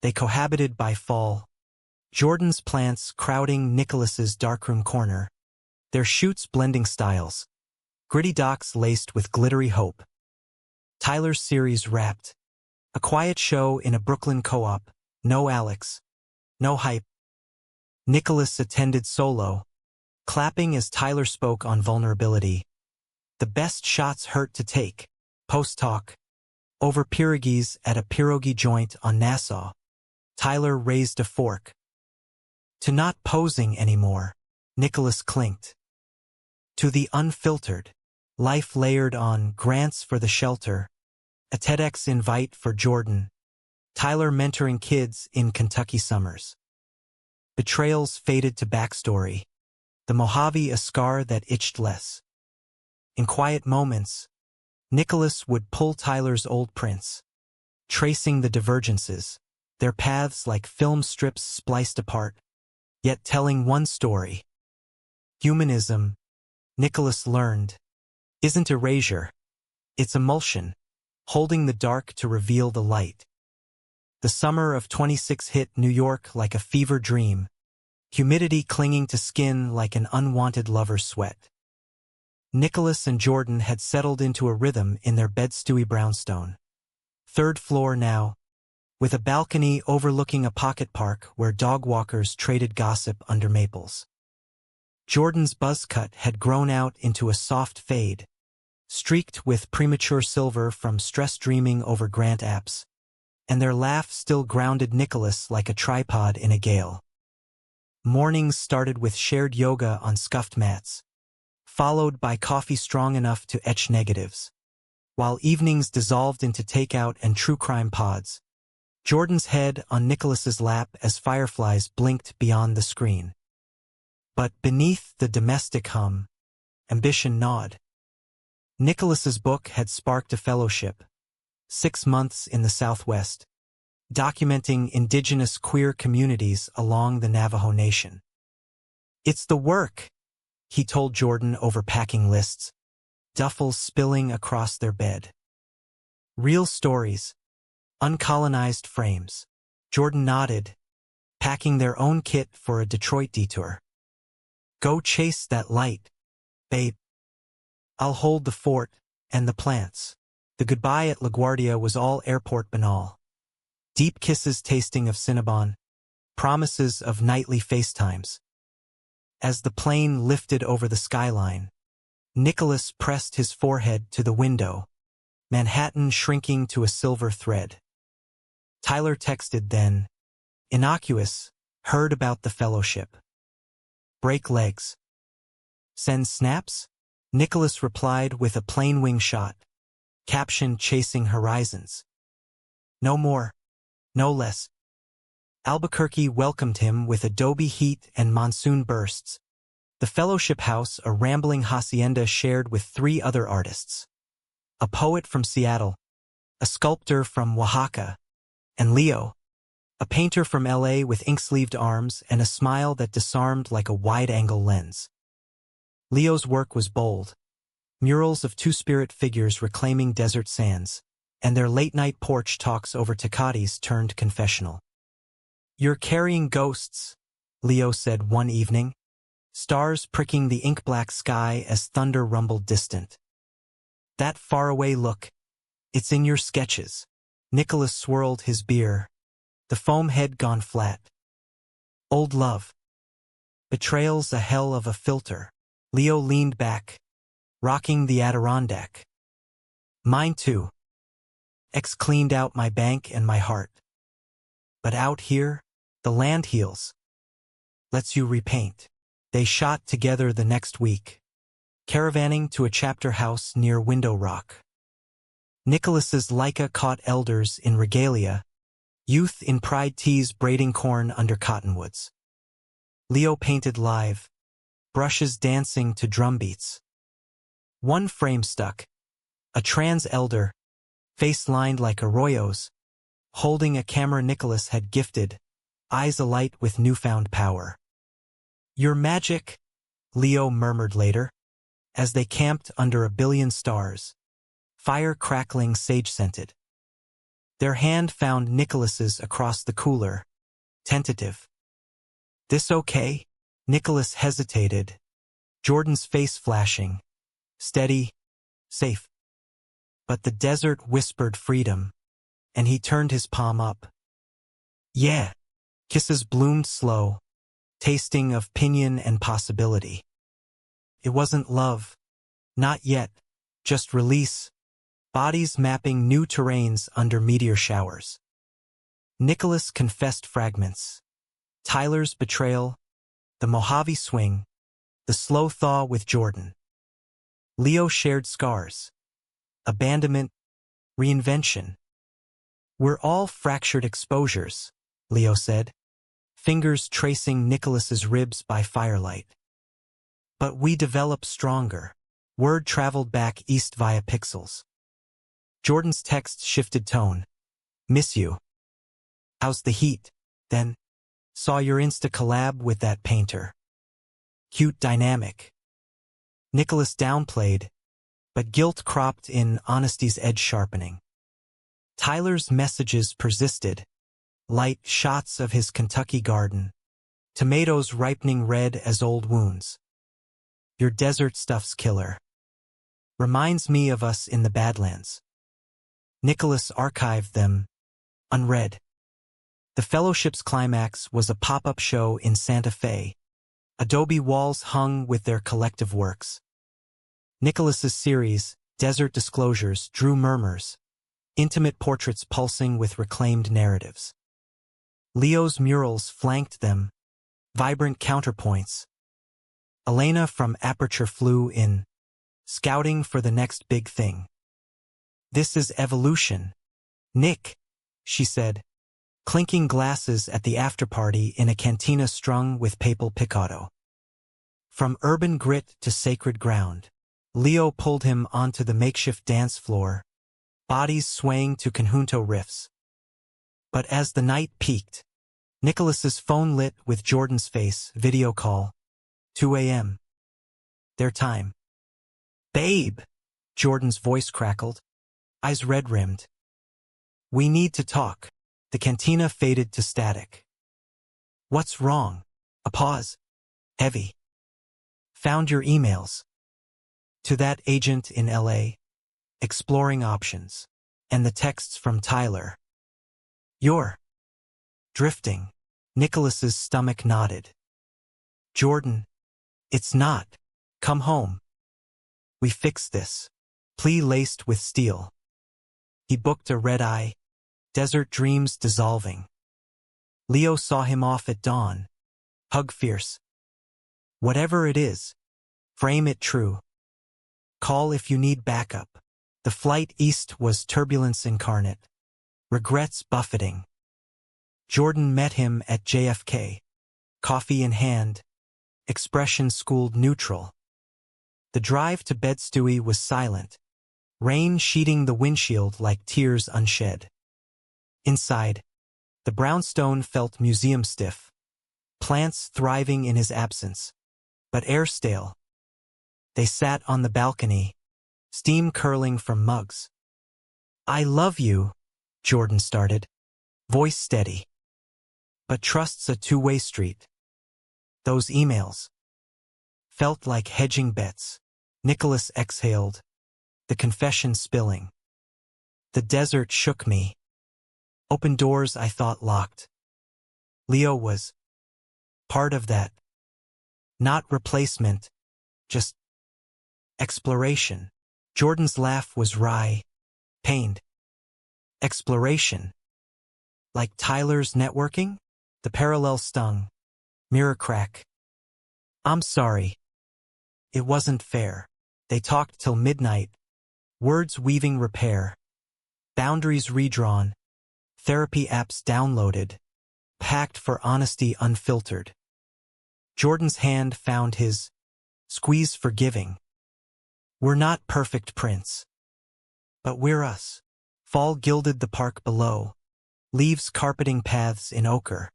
They cohabited by fall. Jordan's plants crowding Nicholas's darkroom corner, their shoots blending styles. Gritty docks laced with glittery hope. Tyler's series wrapped. A quiet show in a Brooklyn co-op. No Alex. No hype. Nicholas attended solo, clapping as Tyler spoke on vulnerability. The best shots hurt to take. Post-talk. Over pierogies at a pierogi joint on Nassau. Tyler raised a fork. To not posing anymore, Nicholas clinked. To the unfiltered. Life layered on grants for the shelter. A TEDx invite for Jordan. Tyler mentoring kids in Kentucky summers. Betrayals faded to backstory. The Mojave a scar that itched less. In quiet moments, Nicholas would pull Tyler's old prints, tracing the divergences, their paths like film strips spliced apart, yet telling one story. Humanism, Nicholas learned, isn't erasure. It's emulsion, holding the dark to reveal the light. The summer of 26 hit New York like a fever dream, humidity clinging to skin like an unwanted lover's sweat. Nicholas and Jordan had settled into a rhythm in their bed-stewy brownstone. Third floor now, with a balcony overlooking a pocket park where dog walkers traded gossip under maples. Jordan's buzz cut had grown out into a soft fade, streaked with premature silver from stress dreaming over grant apps, and their laugh still grounded Nicholas like a tripod in a gale. Mornings started with shared yoga on scuffed mats, followed by coffee strong enough to etch negatives, while evenings dissolved into takeout and true crime pods. Jordan's head on Nicholas's lap as fireflies blinked beyond the screen. But beneath the domestic hum, ambition gnawed. Nicholas's book had sparked a fellowship, 6 months in the Southwest, documenting indigenous queer communities along the Navajo Nation. It's the work, he told Jordan over packing lists, duffels spilling across their bed. Real stories, uncolonized frames. Jordan nodded, packing their own kit for a Detroit detour. Go chase that light, babe. I'll hold the fort and the plants. The goodbye at LaGuardia was all airport banal. Deep kisses tasting of Cinnabon, promises of nightly FaceTimes. As the plane lifted over the skyline, Nicholas pressed his forehead to the window, Manhattan shrinking to a silver thread. Tyler texted then, innocuous, heard about the fellowship. Break legs. Send snaps? Nicholas replied with a plain wing shot, caption chasing horizons. No more, no less. Albuquerque welcomed him with adobe heat and monsoon bursts. The fellowship house, a rambling hacienda shared with 3 other artists. A poet from Seattle, a sculptor from Oaxaca, and Leo, a painter from LA with ink-sleeved arms and a smile that disarmed like a wide-angle lens. Leo's work was bold. Murals of two-spirit figures reclaiming desert sands, and their late-night porch talks over Tecates turned confessional. You're carrying ghosts, Leo said one evening, stars pricking the ink-black sky as thunder rumbled distant. That faraway look, it's in your sketches. Nicholas swirled his beer, the foam head gone flat. Old love. Betrayal's a hell of a filter. Leo leaned back, rocking the Adirondack. Mine too. X cleaned out my bank and my heart. But out here, the land heals. Lets you repaint. They shot together the next week, caravanning to a chapter house near Window Rock. Nicholas's Leica caught elders in regalia, youth in pride tees braiding corn under cottonwoods. Leo painted live, brushes dancing to drumbeats. One frame stuck, a trans elder, face lined like Arroyo's, holding a camera Nicholas had gifted, eyes alight with newfound power. Your magic, Leo murmured later, as they camped under a billion stars, fire crackling sage-scented. Their hand found Nicholas's across the cooler. Tentative. "This okay?" Nicholas hesitated, Jordan's face flashing. "Steady. Safe." But the desert whispered freedom, and he turned his palm up. "Yeah." Kisses bloomed slow, tasting of pinion and possibility. It wasn't love. Not yet. Just release. Bodies mapping new terrains under meteor showers. Nicholas confessed fragments. Tyler's betrayal, the Mojave swing, the slow thaw with Jordan. Leo shared scars. Abandonment, reinvention. "We're all fractured exposures," Leo said, fingers tracing Nicholas's ribs by firelight. "But we develop stronger." Word traveled back east via pixels. Jordan's text shifted tone. "Miss you. How's the heat?" Then, "Saw your Insta collab with that painter. Cute dynamic." Nicholas downplayed, but guilt cropped in honesty's edge sharpening. Tyler's messages persisted. Light shots of his Kentucky garden. Tomatoes ripening red as old wounds. "Your desert stuff's killer. Reminds me of us in the Badlands." Nicholas archived them, unread. The fellowship's climax was a pop-up show in Santa Fe. Adobe walls hung with their collective works. Nicholas's series, Desert Disclosures, drew murmurs, intimate portraits pulsing with reclaimed narratives. Leo's murals flanked them, vibrant counterpoints. Elena from Aperture flew in, scouting for the next big thing. "This is evolution. Nick," she said, clinking glasses at the after-party in a cantina strung with papal picado. From urban grit to sacred ground, Leo pulled him onto the makeshift dance floor, bodies swaying to conjunto riffs. But as the night peaked, Nicholas's phone lit with Jordan's face, video call, 2 a.m. Their time. "Babe," Jordan's voice crackled, eyes red-rimmed. "We need to talk." The cantina faded to static. "What's wrong?" A pause. Heavy. "Found your emails. To that agent in LA. Exploring options. And the texts from Tyler. You're drifting." Nicholas's stomach nodded. "Jordan, it's not. Come home. We fix this." Plea laced with steel. He booked a red-eye, desert dreams dissolving. Leo saw him off at dawn. Hug fierce. "Whatever it is, frame it true. Call if you need backup." The flight east was turbulence incarnate. Regrets buffeting. Jordan met him at JFK. Coffee in hand. Expression schooled neutral. The drive to Bed-Stuy was silent. Rain sheeting the windshield like tears unshed. Inside, the brownstone felt museum stiff. Plants thriving in his absence, but air stale. They sat on the balcony, steam curling from mugs. "I love you," Jordan started, voice steady. "But trust's a two-way street." Those emails felt like hedging bets. Nicholas exhaled, the confession spilling. "The desert shook me. Opened doors I thought locked." Leo was part of that. Not replacement, just exploration. Jordan's laugh was wry, pained. Exploration. Like Tyler's networking? The parallel stung. Mirror crack. "I'm sorry. It wasn't fair." They talked till midnight, words weaving repair. Boundaries redrawn. Therapy apps downloaded. Packed for honesty unfiltered. Jordan's hand found his, squeeze forgiving. "We're not perfect, Prince. But we're us." Fall gilded the park below, leaves carpeting paths in ochre.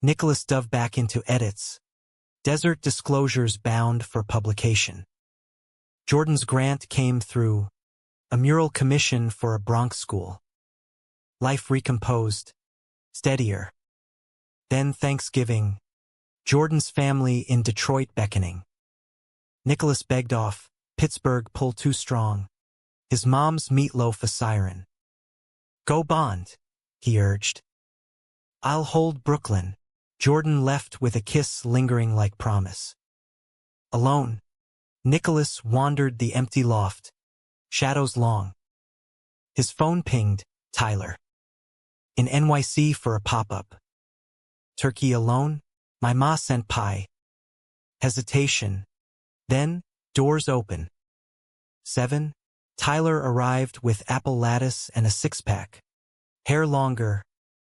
Nicholas dove back into edits. Desert Disclosures bound for publication. Jordan's grant came through, a mural commission for a Bronx school. Life recomposed, steadier. Then Thanksgiving, Jordan's family in Detroit beckoning. Nicholas begged off, Pittsburgh pull too strong. His mom's meatloaf a siren. Go Bond, he urged. I'll hold Brooklyn. Jordan left with a kiss lingering like promise. Alone, Nicholas wandered the empty loft, shadows long. His phone pinged, Tyler. In NYC for a pop-up. Turkey alone? My ma sent pie. Hesitation. Then, doors open. 7. Tyler arrived with apple lattice and a six-pack. Hair longer,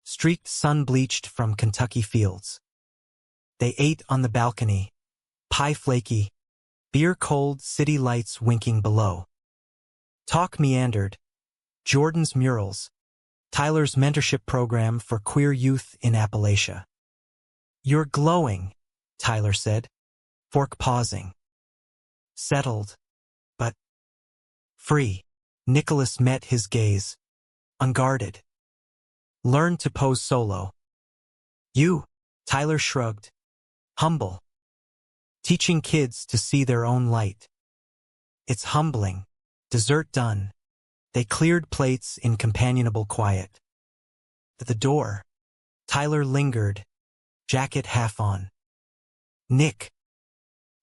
streaked sun-bleached from Kentucky fields. They ate on the balcony, pie flaky, beer cold, city lights winking below. Talk meandered. Jordan's murals, Tyler's mentorship program for queer youth in Appalachia. You're glowing, Tyler said, fork pausing. Settled, but free. Nicholas met his gaze, unguarded. Learn to pose solo. You, Tyler shrugged. Humble. Teaching kids to see their own light. It's humbling. Dessert done. They cleared plates in companionable quiet. At the door, Tyler lingered, jacket half on. Nick.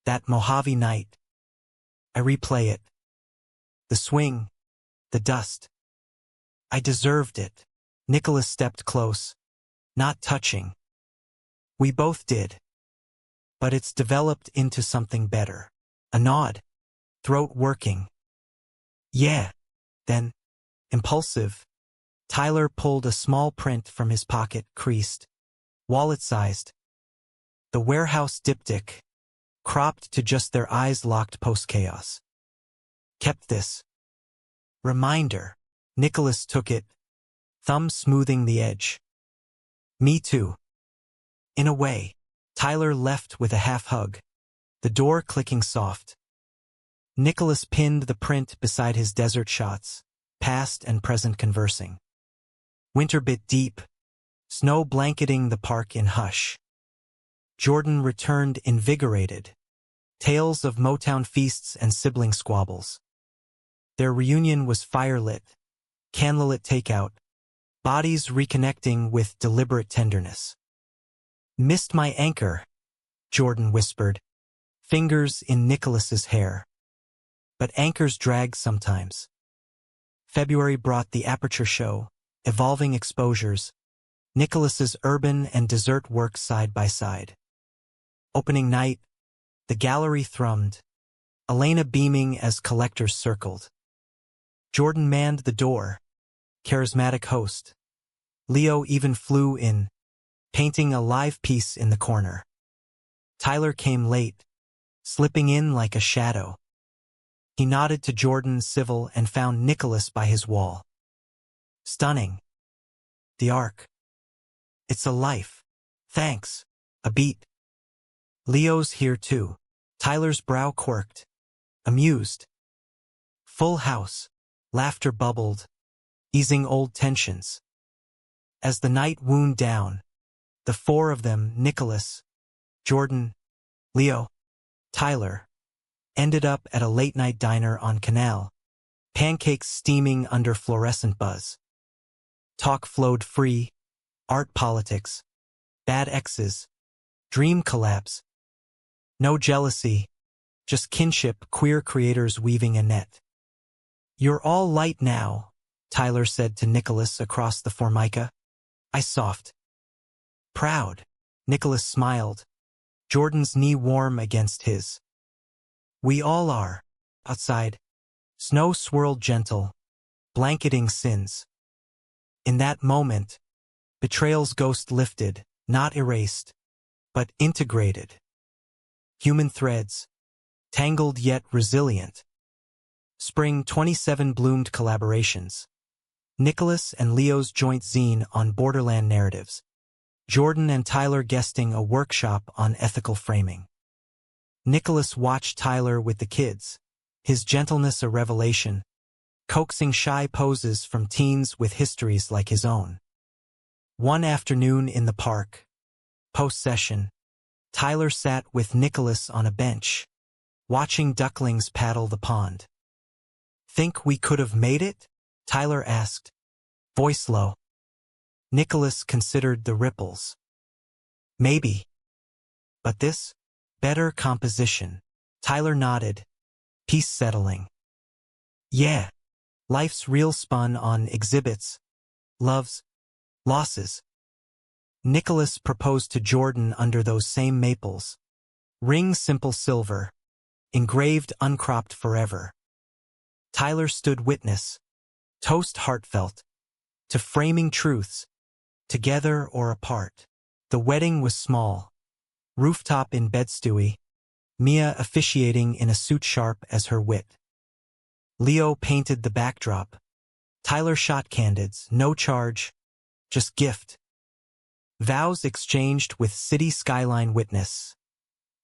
That Mojave night. I replay it. The swing. The dust. I deserved it. Nicholas stepped close, not touching. We both did. But it's developed into something better. A nod. Throat working. Yeah. Then, impulsive, Tyler pulled a small print from his pocket, creased, wallet-sized. The warehouse diptych, cropped to just their eyes locked post-chaos. Kept this. Reminder. Nicholas took it, thumb smoothing the edge. Me too. In a way, Tyler left with a half-hug, the door clicking soft. Nicholas pinned the print beside his desert shots, past and present conversing. Winter bit deep, snow blanketing the park in hush. Jordan returned invigorated, tales of Motown feasts and sibling squabbles. Their reunion was firelit, candlelit takeout, bodies reconnecting with deliberate tenderness. Missed my anchor, Jordan whispered, fingers in Nicholas's hair. But anchors drag sometimes. February brought the Aperture Show, evolving exposures, Nicholas's urban and dessert work side by side. Opening night, the gallery thrummed, Elena beaming as collectors circled. Jordan manned the door, charismatic host. Leo even flew in, painting a live piece in the corner. Tyler came late, slipping in like a shadow. He nodded to Jordan civil and found Nicholas by his wall. Stunning. The arc. It's a life. Thanks. A beat. Leo's here too. Tyler's brow quirked. Amused. Full house. Laughter bubbled, easing old tensions. As the night wound down, the four of them, Nicholas, Jordan, Leo, Tyler, ended up at a late-night diner on Canal, pancakes steaming under fluorescent buzz. Talk flowed free, art politics, bad exes, dream collapse. No jealousy, just kinship, queer creators weaving a net. You're all light now, Tyler said to Nicholas across the formica. I soft. Proud. Nicholas smiled, Jordan's knee warm against his. We all are. Outside, snow swirled gentle, blanketing sins. In that moment, betrayal's ghost lifted, not erased, but integrated. Human threads, tangled yet resilient. Spring 27 bloomed collaborations. Nicholas and Leo's joint zine on borderland narratives. Jordan and Tyler guesting a workshop on ethical framing. Nicholas watched Tyler with the kids, his gentleness a revelation, coaxing shy poses from teens with histories like his own. One afternoon in the park, post-session, Tyler sat with Nicholas on a bench, watching ducklings paddle the pond. "Think we could have made it?" Tyler asked, voice low. Nicholas considered the ripples. "Maybe. But this? Better composition." Tyler nodded, peace settling. "Yeah. Life's real spun on exhibits, loves, losses." Nicholas proposed to Jordan under those same maples. Ring simple silver, engraved uncropped forever. Tyler stood witness, toast heartfelt, to framing truths, together or apart. The wedding was small, rooftop in Bed-Stuy, Mia officiating in a suit sharp as her wit. Leo painted the backdrop. Tyler shot candids, no charge, just gift. Vows exchanged with city skyline witness.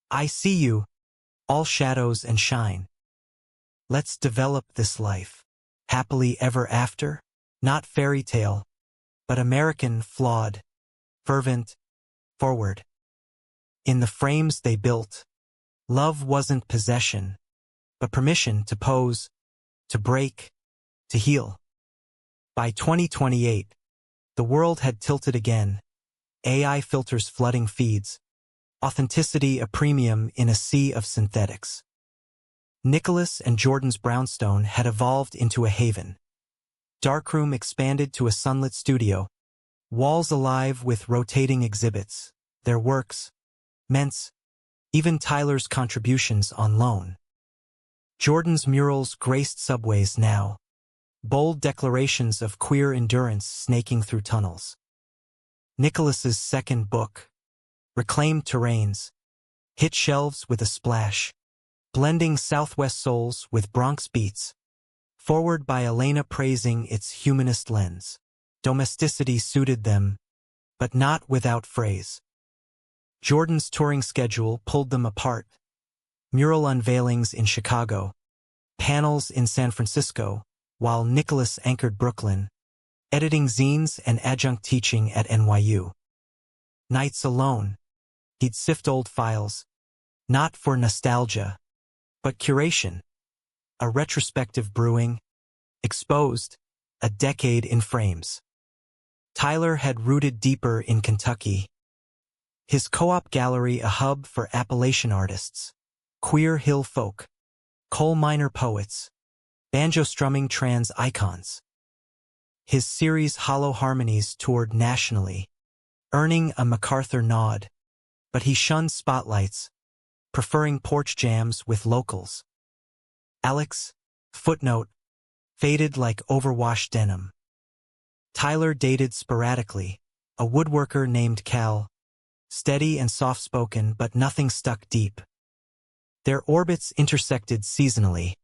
"I see you, all shadows and shine. Let's develop this life. Happily ever after? Not fairy tale, but American, flawed, fervent, forward." In the frames they built, love wasn't possession, but permission to pose, to break, to heal. By 2028, the world had tilted again, AI filters flooding feeds, authenticity a premium in a sea of synthetics. Nicholas and Jordan's brownstone had evolved into a haven. Darkroom expanded to a sunlit studio, walls alive with rotating exhibits, their works, ments, even Tyler's contributions on loan. Jordan's murals graced subways now, bold declarations of queer endurance snaking through tunnels. Nicholas's second book, Reclaimed Terrains, hit shelves with a splash, blending Southwest souls with Bronx beats, forward by Elena praising its humanist lens. Domesticity suited them, but not without phrase. Jordan's touring schedule pulled them apart. Mural unveilings in Chicago, panels in San Francisco, while Nicholas anchored Brooklyn, editing zines and adjunct teaching at NYU. Nights alone, he'd sift old files, not for nostalgia, but curation. A retrospective brewing, exposed, a decade in frames. Tyler had rooted deeper in Kentucky. His co-op gallery a hub for Appalachian artists, queer hill folk, coal miner poets, banjo-strumming trans icons. His series Hollow Harmonies toured nationally, earning a MacArthur nod, but he shunned spotlights, preferring porch jams with locals. Alex, footnote, faded like overwashed denim. Tyler dated sporadically, a woodworker named Cal, steady and soft-spoken but nothing stuck deep. Their orbits intersected seasonally.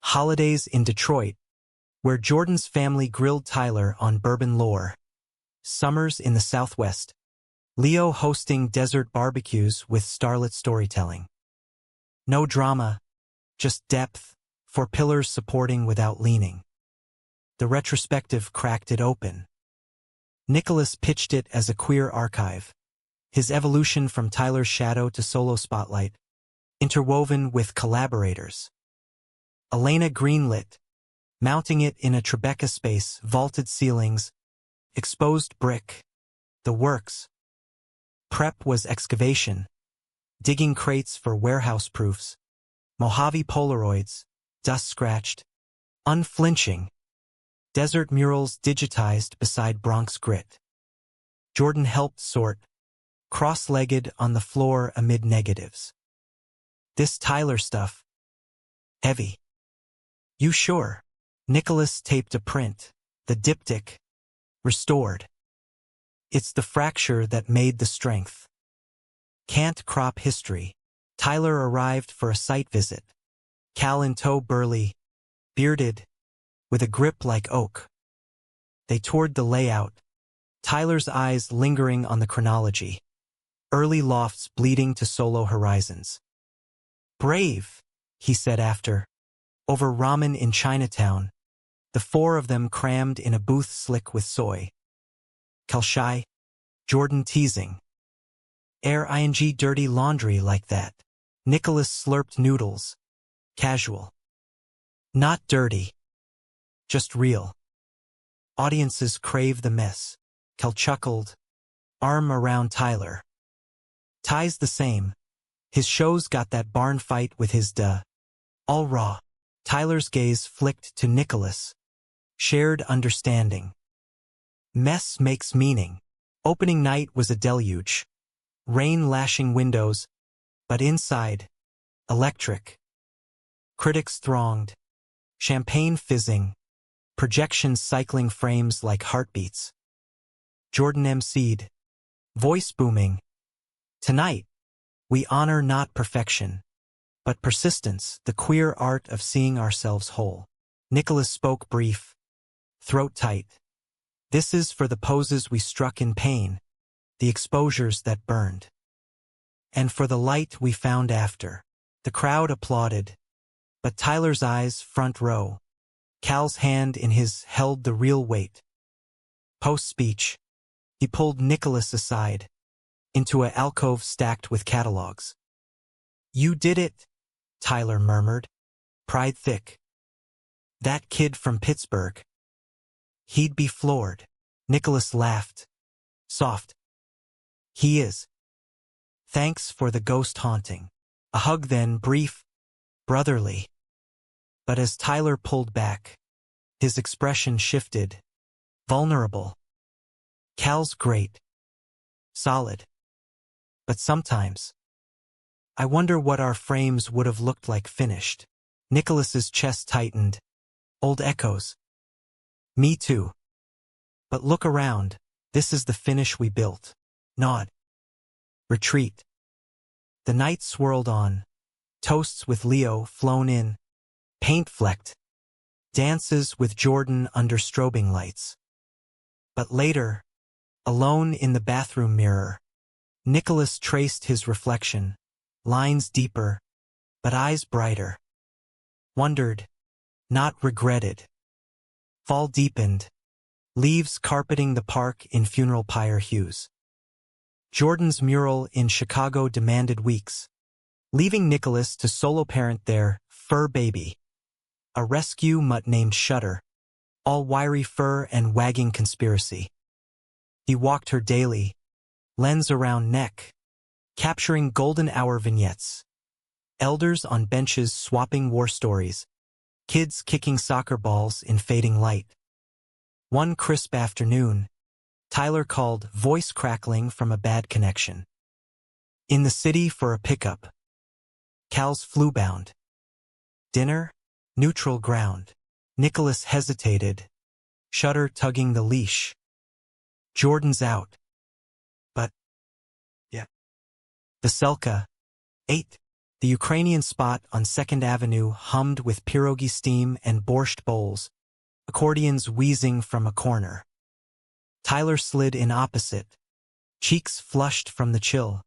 Holidays in Detroit, where Jordan's family grilled Tyler on bourbon lore. Summers in the Southwest, Leo hosting desert barbecues with starlit storytelling. No drama, just depth, for pillars supporting without leaning. The retrospective cracked it open. Nicholas pitched it as a queer archive, his evolution from Tyler's shadow to solo spotlight, interwoven with collaborators. Elena greenlit, mounting it in a Tribeca space, vaulted ceilings, exposed brick, the works. Prep was excavation, digging crates for warehouse proofs, Mojave Polaroids, dust-scratched, unflinching. Desert murals digitized beside Bronx grit. Jordan helped sort, cross-legged on the floor amid negatives. This Tyler stuff, heavy. You sure? Nicholas taped a print, the diptych, restored. It's the fracture that made the strength. Can't crop history. Tyler arrived for a site visit. Cal in tow, burly, bearded, with a grip like oak. They toured the layout, Tyler's eyes lingering on the chronology. Early lofts bleeding to solo horizons. Brave, he said after. Over ramen in Chinatown, the four of them crammed in a booth slick with soy. Cal shy, Jordan teasing. Ing dirty laundry like that. Nicholas slurped noodles. Casual. Not dirty. Just real. Audiences crave the mess. Cal chuckled. Arm around Tyler. Ty's the same. His show's got that barn fight with his all raw. Tyler's gaze flicked to Nicholas. Shared understanding. Mess makes meaning. Opening night was a deluge. Rain lashing windows, but inside, electric. Critics thronged. Champagne fizzing. Projections cycling frames like heartbeats. Jordan emceed. Voice booming. Tonight, we honor not perfection, but persistence, the queer art of seeing ourselves whole. Nicholas spoke brief. Throat tight. This is for the poses we struck in pain, the exposures that burned. And for the light we found after. The crowd applauded, but Tyler's eyes front row. Cal's hand in his held the real weight. Post-speech, he pulled Nicholas aside, into a alcove stacked with catalogs. You did it, Tyler murmured, pride thick. That kid from Pittsburgh. He'd be floored. Nicholas laughed. Soft. He is. Thanks for the ghost haunting. A hug then, brief, brotherly. But as Tyler pulled back, his expression shifted. Vulnerable. Cal's great. Solid. But sometimes, I wonder what our frames would have looked like finished. Nicholas's chest tightened. Old echoes. Me too. But look around, this is the finish we built. Nod. Retreat. The night swirled on. Toasts with Leo flown in. Paint flecked. Dances with Jordan under strobing lights. But later, alone in the bathroom mirror, Nicholas traced his reflection, lines deeper, but eyes brighter. Wondered, not regretted. Fall deepened, leaves carpeting the park in funeral pyre hues. Jordan's mural in Chicago demanded weeks, leaving Nicholas to solo parent their fur baby. A rescue mutt named Shutter, all wiry fur and wagging conspiracy. He walked her daily, lens around neck, capturing golden hour vignettes. Elders on benches swapping war stories, kids kicking soccer balls in fading light. One crisp afternoon, Tyler called, voice crackling from a bad connection. In the city for a pickup. Cal's flu-bound. Dinner? Neutral ground. Nicholas hesitated, Shutter tugging the leash. Jordan's out. But, yeah. Veselka, 8. The Ukrainian spot on 2nd Avenue hummed with pierogi steam and borscht bowls, accordions wheezing from a corner. Tyler slid in opposite, cheeks flushed from the chill,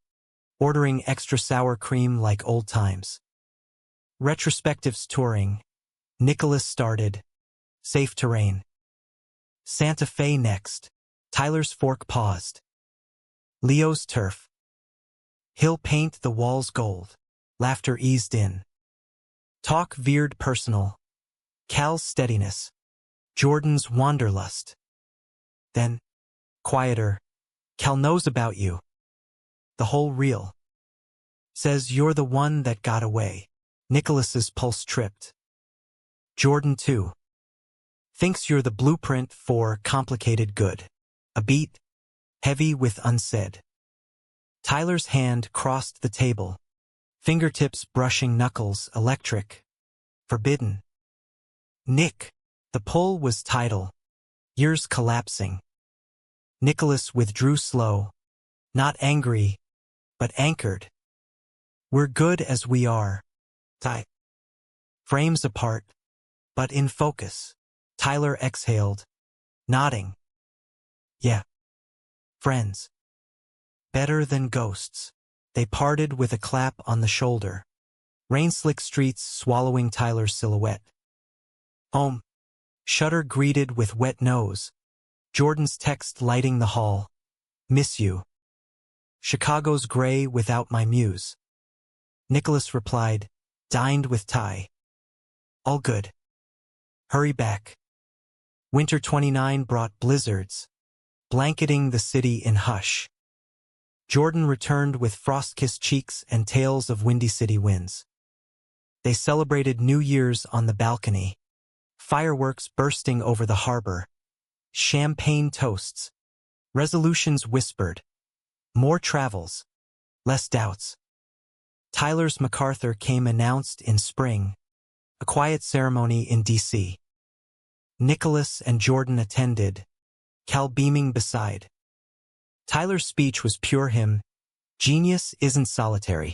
ordering extra sour cream like old times. Retrospectives touring. Nicholas started. Safe terrain. Santa Fe next. Tyler's fork paused. Leo's turf. He'll paint the walls gold. Laughter eased in. Talk veered personal. Cal's steadiness. Jordan's wanderlust. Then, quieter. Cal knows about you. The whole reel. Says you're the one that got away. Nicholas's pulse tripped. Jordan too. Thinks you're the blueprint for complicated good. A beat, heavy with unsaid. Tyler's hand crossed the table. Fingertips brushing knuckles, electric. Forbidden. Nick. The pull was tidal. Ears collapsing. Nicholas withdrew slow. Not angry, but anchored. We're good as we are. Ty. Frames apart, but in focus. Tyler exhaled, nodding. Yeah. Friends. Better than ghosts. They parted with a clap on the shoulder. Rain-slick streets swallowing Tyler's silhouette. Home. Shutter greeted with wet nose. Jordan's text lighting the hall. Miss you. Chicago's gray without my muse. Nicholas replied, dined with Ty. All good. Hurry back. Winter 29 brought blizzards, blanketing the city in hush. Jordan returned with frost-kissed cheeks and tales of windy city winds. They celebrated New Year's on the balcony, fireworks bursting over the harbor, champagne toasts, resolutions whispered, more travels, less doubts. Tyler's MacArthur came announced in spring, a quiet ceremony in D.C. Nicholas and Jordan attended, Cal beaming beside. Tyler's speech was pure hymn, genius isn't solitary.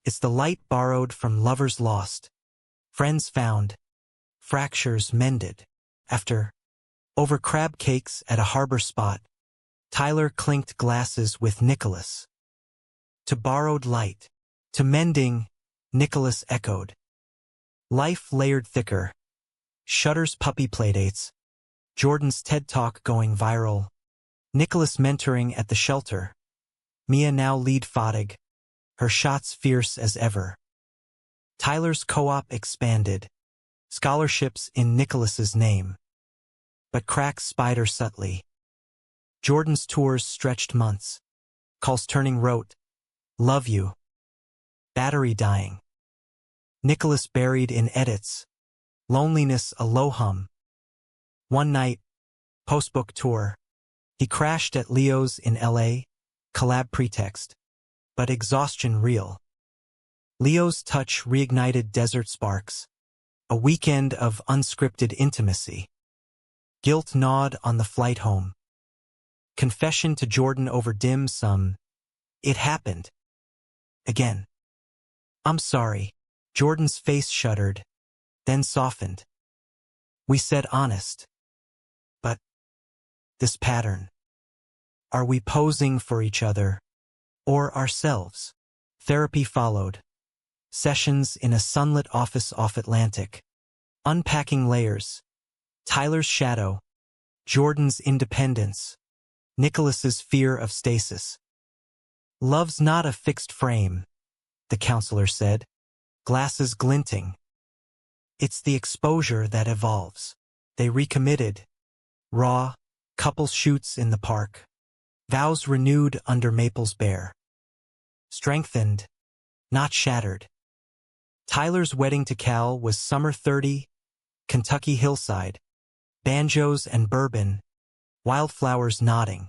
It's the light borrowed from lovers lost, friends found, fractures mended. After, over crab cakes at a harbor spot, Tyler clinked glasses with Nicholas. To borrowed light, to mending, Nicholas echoed. Life layered thicker. Shutter's puppy playdates. Jordan's TED Talk going viral. Nicholas mentoring at the shelter. Mia now lead Fatig. Her shots fierce as ever. Tyler's co-op expanded. Scholarships in Nicholas's name. But cracks spider subtly. Jordan's tours stretched months. Calls turning wrote, love you. Battery dying. Nicholas buried in edits. Loneliness a low hum. One night, post-book tour. He crashed at Leo's in L.A., collab pretext. But exhaustion real. Leo's touch reignited desert sparks. A weekend of unscripted intimacy. Guilt gnawed on the flight home. Confession to Jordan over dim sum. It happened. Again. I'm sorry. Jordan's face shuddered, then softened. We said honest. But this pattern. Are we posing for each other or ourselves? Therapy followed. Sessions in a sunlit office off Atlantic. Unpacking layers. Tyler's shadow. Jordan's independence. Nicholas's fear of stasis. Love's not a fixed frame, the counselor said, glasses glinting. It's the exposure that evolves. They recommitted. Raw, couple shoots in the park. Vows renewed under maples bare. Strengthened, not shattered. Tyler's wedding to Cal was summer 30, Kentucky hillside. Banjos and bourbon, wildflowers nodding.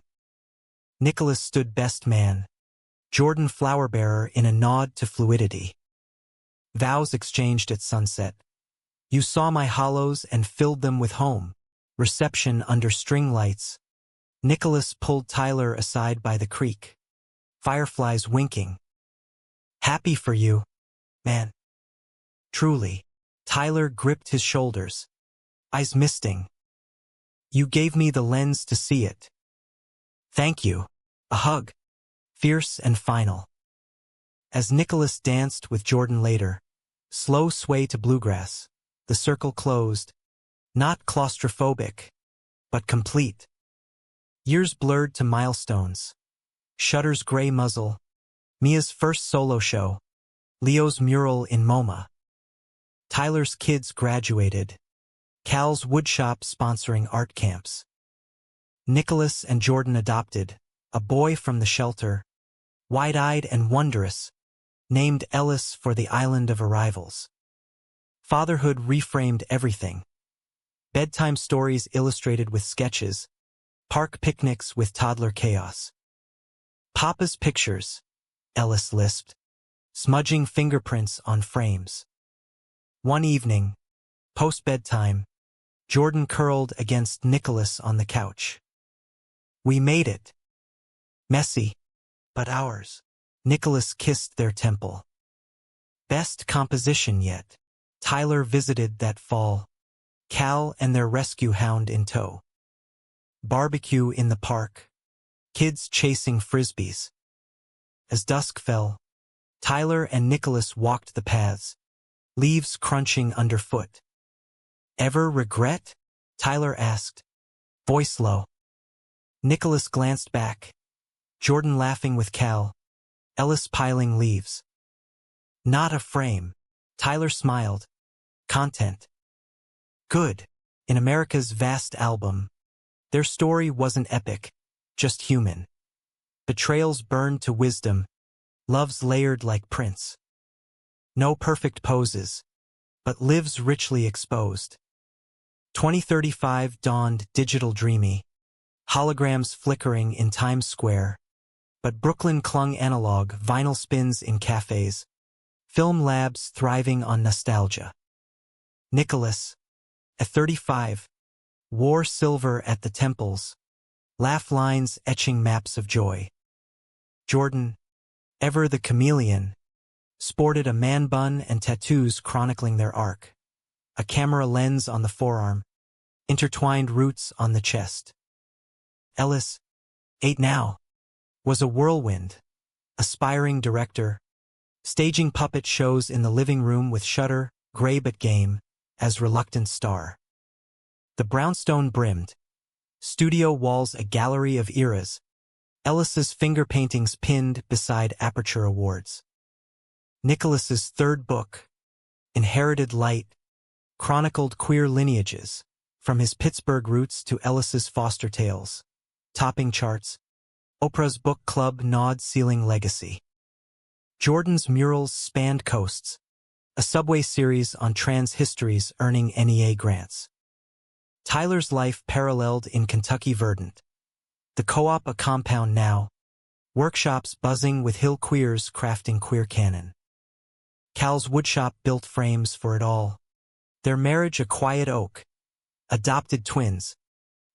Nicholas stood best man. Jordan flower bearer in a nod to fluidity. Vows exchanged at sunset. You saw my hollows and filled them with home. Reception under string lights. Nicholas pulled Tyler aside by the creek. Fireflies winking. Happy for you, man. Truly. Tyler gripped his shoulders. Eyes misting. You gave me the lens to see it. Thank you. A hug. Fierce and final. As Nicholas danced with Jordan later, slow sway to bluegrass, the circle closed, not claustrophobic, but complete. Years blurred to milestones. Shutter's gray muzzle, Mia's first solo show, Leo's mural in MoMA. Tyler's kids graduated, Cal's woodshop sponsoring art camps. Nicholas and Jordan adopted, a boy from the shelter, wide-eyed and wondrous, named Ellis for the island of arrivals. Fatherhood reframed everything. Bedtime stories illustrated with sketches, park picnics with toddler chaos. Papa's pictures, Ellis lisped, smudging fingerprints on frames. One evening, post-bedtime, Jordan curled against Nicholas on the couch. We made it. Messy, but ours. Nicholas kissed their temple. Best composition yet. Tyler visited that fall. Cal and their rescue hound in tow. Barbecue in the park. Kids chasing frisbees. As dusk fell, Tyler and Nicholas walked the paths, leaves crunching underfoot. Ever regret? Tyler asked, voice low. Nicholas glanced back. Jordan laughing with Cal. Ellis piling leaves. Not a frame. Tyler smiled. Content. Good. In America's vast album, their story wasn't epic, just human. Betrayals burned to wisdom, loves layered like prints. No perfect poses, but lives richly exposed. 2035 dawned digital dreamy, holograms flickering in Times Square, but Brooklyn clung analog, vinyl spins in cafes, film labs thriving on nostalgia. Nicholas, at 35, wore silver at the temples, laugh lines etching maps of joy. Jordan, ever the chameleon, sported a man bun and tattoos chronicling their arc, a camera lens on the forearm, intertwined roots on the chest. Ellis, 8 now, was a whirlwind, aspiring director, staging puppet shows in the living room with Shudder, gray but game, as reluctant star. The brownstone brimmed, studio walls a gallery of eras, Ellis's finger paintings pinned beside Aperture Awards. Nicholas's third book, Inherited Light, chronicled queer lineages, from his Pittsburgh roots to Ellis's foster tales, topping charts, Oprah's book club nod-sealing legacy. Jordan's murals spanned coasts, a subway series on trans histories earning NEA grants. Tyler's life paralleled in Kentucky Verdant, the co-op a compound now, workshops buzzing with hill queers crafting queer canon. Cal's woodshop built frames for it all, their marriage a quiet oak, adopted twins,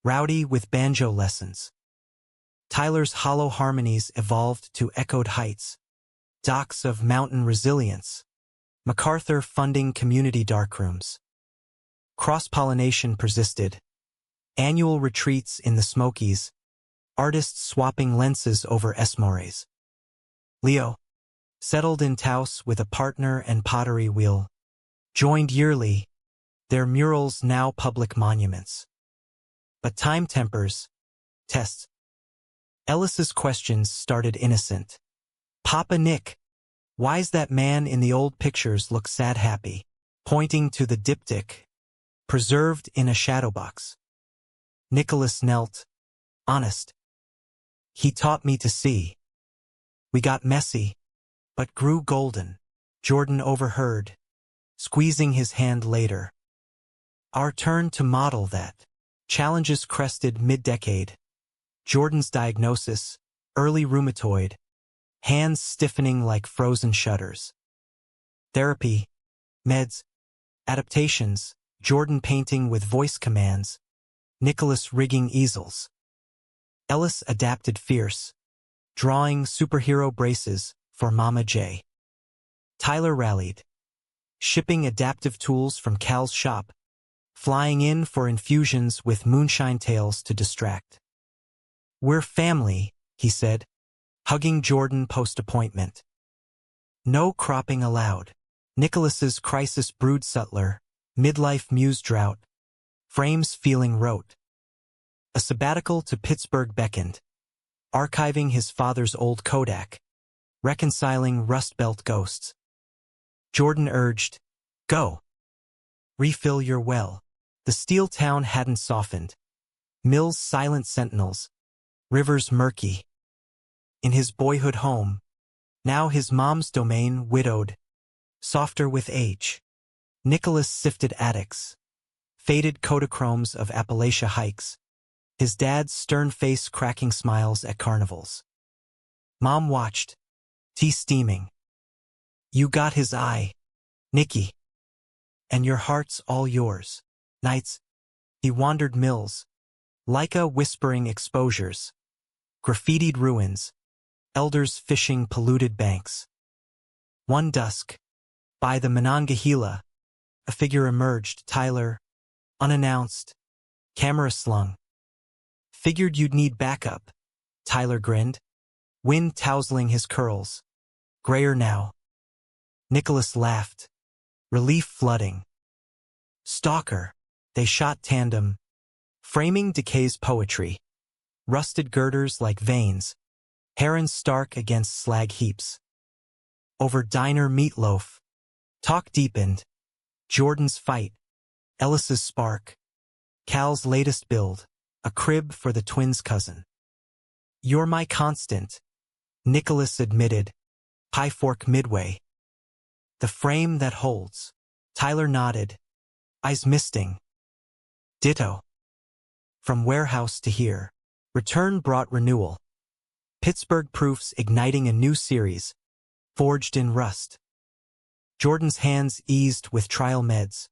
rowdy with banjo lessons. Tyler's hollow harmonies evolved to echoed heights, docks of mountain resilience, MacArthur funding community darkrooms. Cross-pollination persisted, annual retreats in the Smokies, artists swapping lenses over Esmores. Leo, settled in Taos with a partner and pottery wheel, joined yearly, their murals now public monuments. But time tempers, tests. Ellis's questions started innocent. Papa Nick, why's that man in the old pictures look sad happy, pointing to the diptych, preserved in a shadow box. Nicholas knelt, honest. He taught me to see. We got messy, but grew golden. Jordan overheard, squeezing his hand later. Our turn to model that. Challenges crested mid-decade. Jordan's diagnosis, early rheumatoid, hands stiffening like frozen shutters. Therapy, meds, adaptations, Jordan painting with voice commands, Nicholas rigging easels. Ellis adapted fierce, drawing superhero braces for Mama J. Tyler rallied, shipping adaptive tools from Cal's shop, flying in for infusions with moonshine tales to distract. We're family, he said, hugging Jordan post-appointment. No cropping allowed. Nicholas's crisis brood sutler, midlife muse drought, frames feeling rote. A sabbatical to Pittsburgh beckoned, archiving his father's old Kodak, reconciling Rust Belt ghosts. Jordan urged, go. Refill your well. The steel town hadn't softened. Mills silent sentinels, rivers murky. In his boyhood home, now his mom's domain widowed, softer with age. Nicholas sifted attics, faded Kodachromes of Appalachia hikes, his dad's stern face cracking smiles at carnivals. Mom watched, tea steaming. You got his eye, Nicky. And your heart's all yours. Nights, he wandered mills, Leica whispering exposures, graffitied ruins, elders fishing polluted banks. One dusk, by the Monongahela, a figure emerged, Tyler, unannounced, camera slung. Figured you'd need backup, Tyler grinned, wind tousling his curls, grayer now. Nicholas laughed, relief flooding. Stalker, they shot tandem, Framing decays poetry. Rusted girders like veins. Herons stark against slag heaps. Over diner meatloaf. Talk deepened. Jordan's fight. Ellis's spark. Cal's latest build. A crib for the twins' cousin. You're my constant. Nicholas admitted. Pie fork midway. The frame that holds. Tyler nodded. Eyes misting. Ditto. From warehouse to here. Return brought renewal. Pittsburgh proofs igniting a new series. Forged in rust. Jordan's hands eased with trial meds.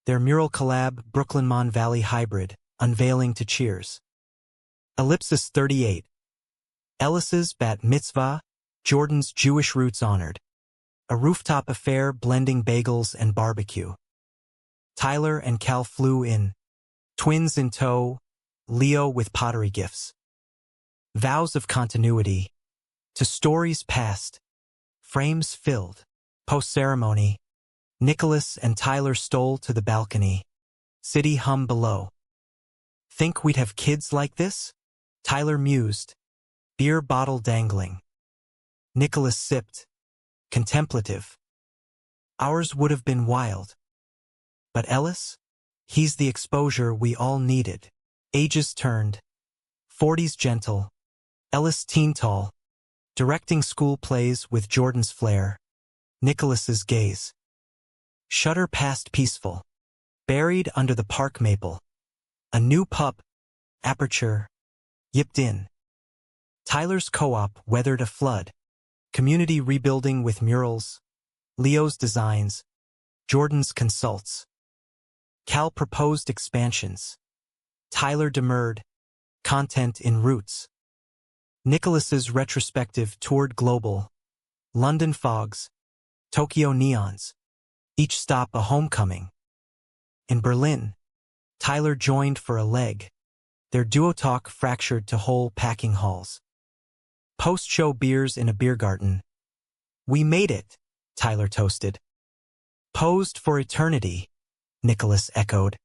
Their mural collab, Brooklyn Mon Valley hybrid, unveiling to cheers. Ellipsis 38. Ellis's bat mitzvah, Jordan's Jewish roots honored. A rooftop affair blending bagels and barbecue. Tyler and Cal flew in. Twins in tow, Leo with pottery gifts. Vows of continuity. To stories past. Frames filled. Post-ceremony. Nicholas and Tyler stole to the balcony. City hum below. Think we'd have kids like this? Tyler mused. Beer bottle dangling. Nicholas sipped. Contemplative. Ours would have been wild. But Ellis? He's the exposure we all needed. Ages turned. 40s gentle. Ellis teen tall. Directing school plays with Jordan's flair. Nicholas's gaze. Shutter past peaceful. Buried under the park maple. A new pup. Aperture. Yipped in. Tyler's co-op weathered a flood. Community rebuilding with murals. Leo's designs. Jordan's consults. Cal proposed expansions. Tyler demurred. Content in roots. Nicholas's retrospective toured global. London fogs. Tokyo neons. Each stop a homecoming. In Berlin, Tyler joined for a leg. Their duo talk fractured to whole packing halls. Post-show beers in a beer garden. We made it, Tyler toasted. Posed for eternity, Nicholas echoed.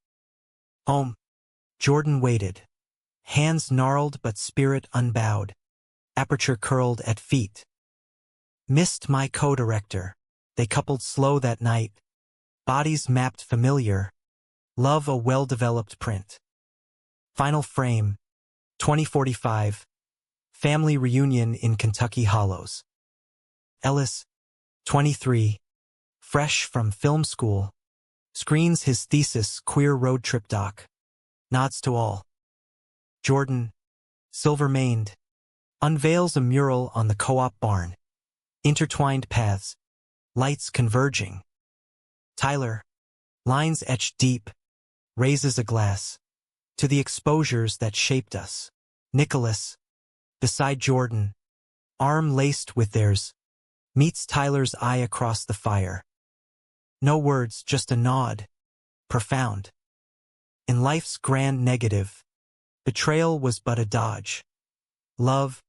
Jordan waited. Hands gnarled but spirit unbowed. Aperture curled at feet. Missed my co-director. They coupled slow that night. Bodies mapped familiar. Love a well-developed print. Final frame. 2045. Family reunion in Kentucky Hollows. Ellis, 23. Fresh from film school. Screens his thesis queer road trip doc. Nods to all. Jordan, silver-maned. Unveils a mural on the co-op barn. Intertwined paths. Lights converging. Tyler, lines etched deep, raises a glass. To the exposures that shaped us. Nicholas, beside Jordan, arm laced with theirs, meets Tyler's eye across the fire. No words, just a nod. Profound. In life's grand negative, betrayal was but a dodge. Love,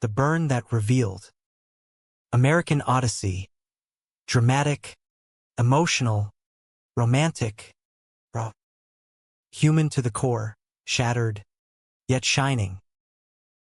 the burn that revealed. American Odyssey. Dramatic, emotional, romantic, raw. Human to the core, shattered, yet shining.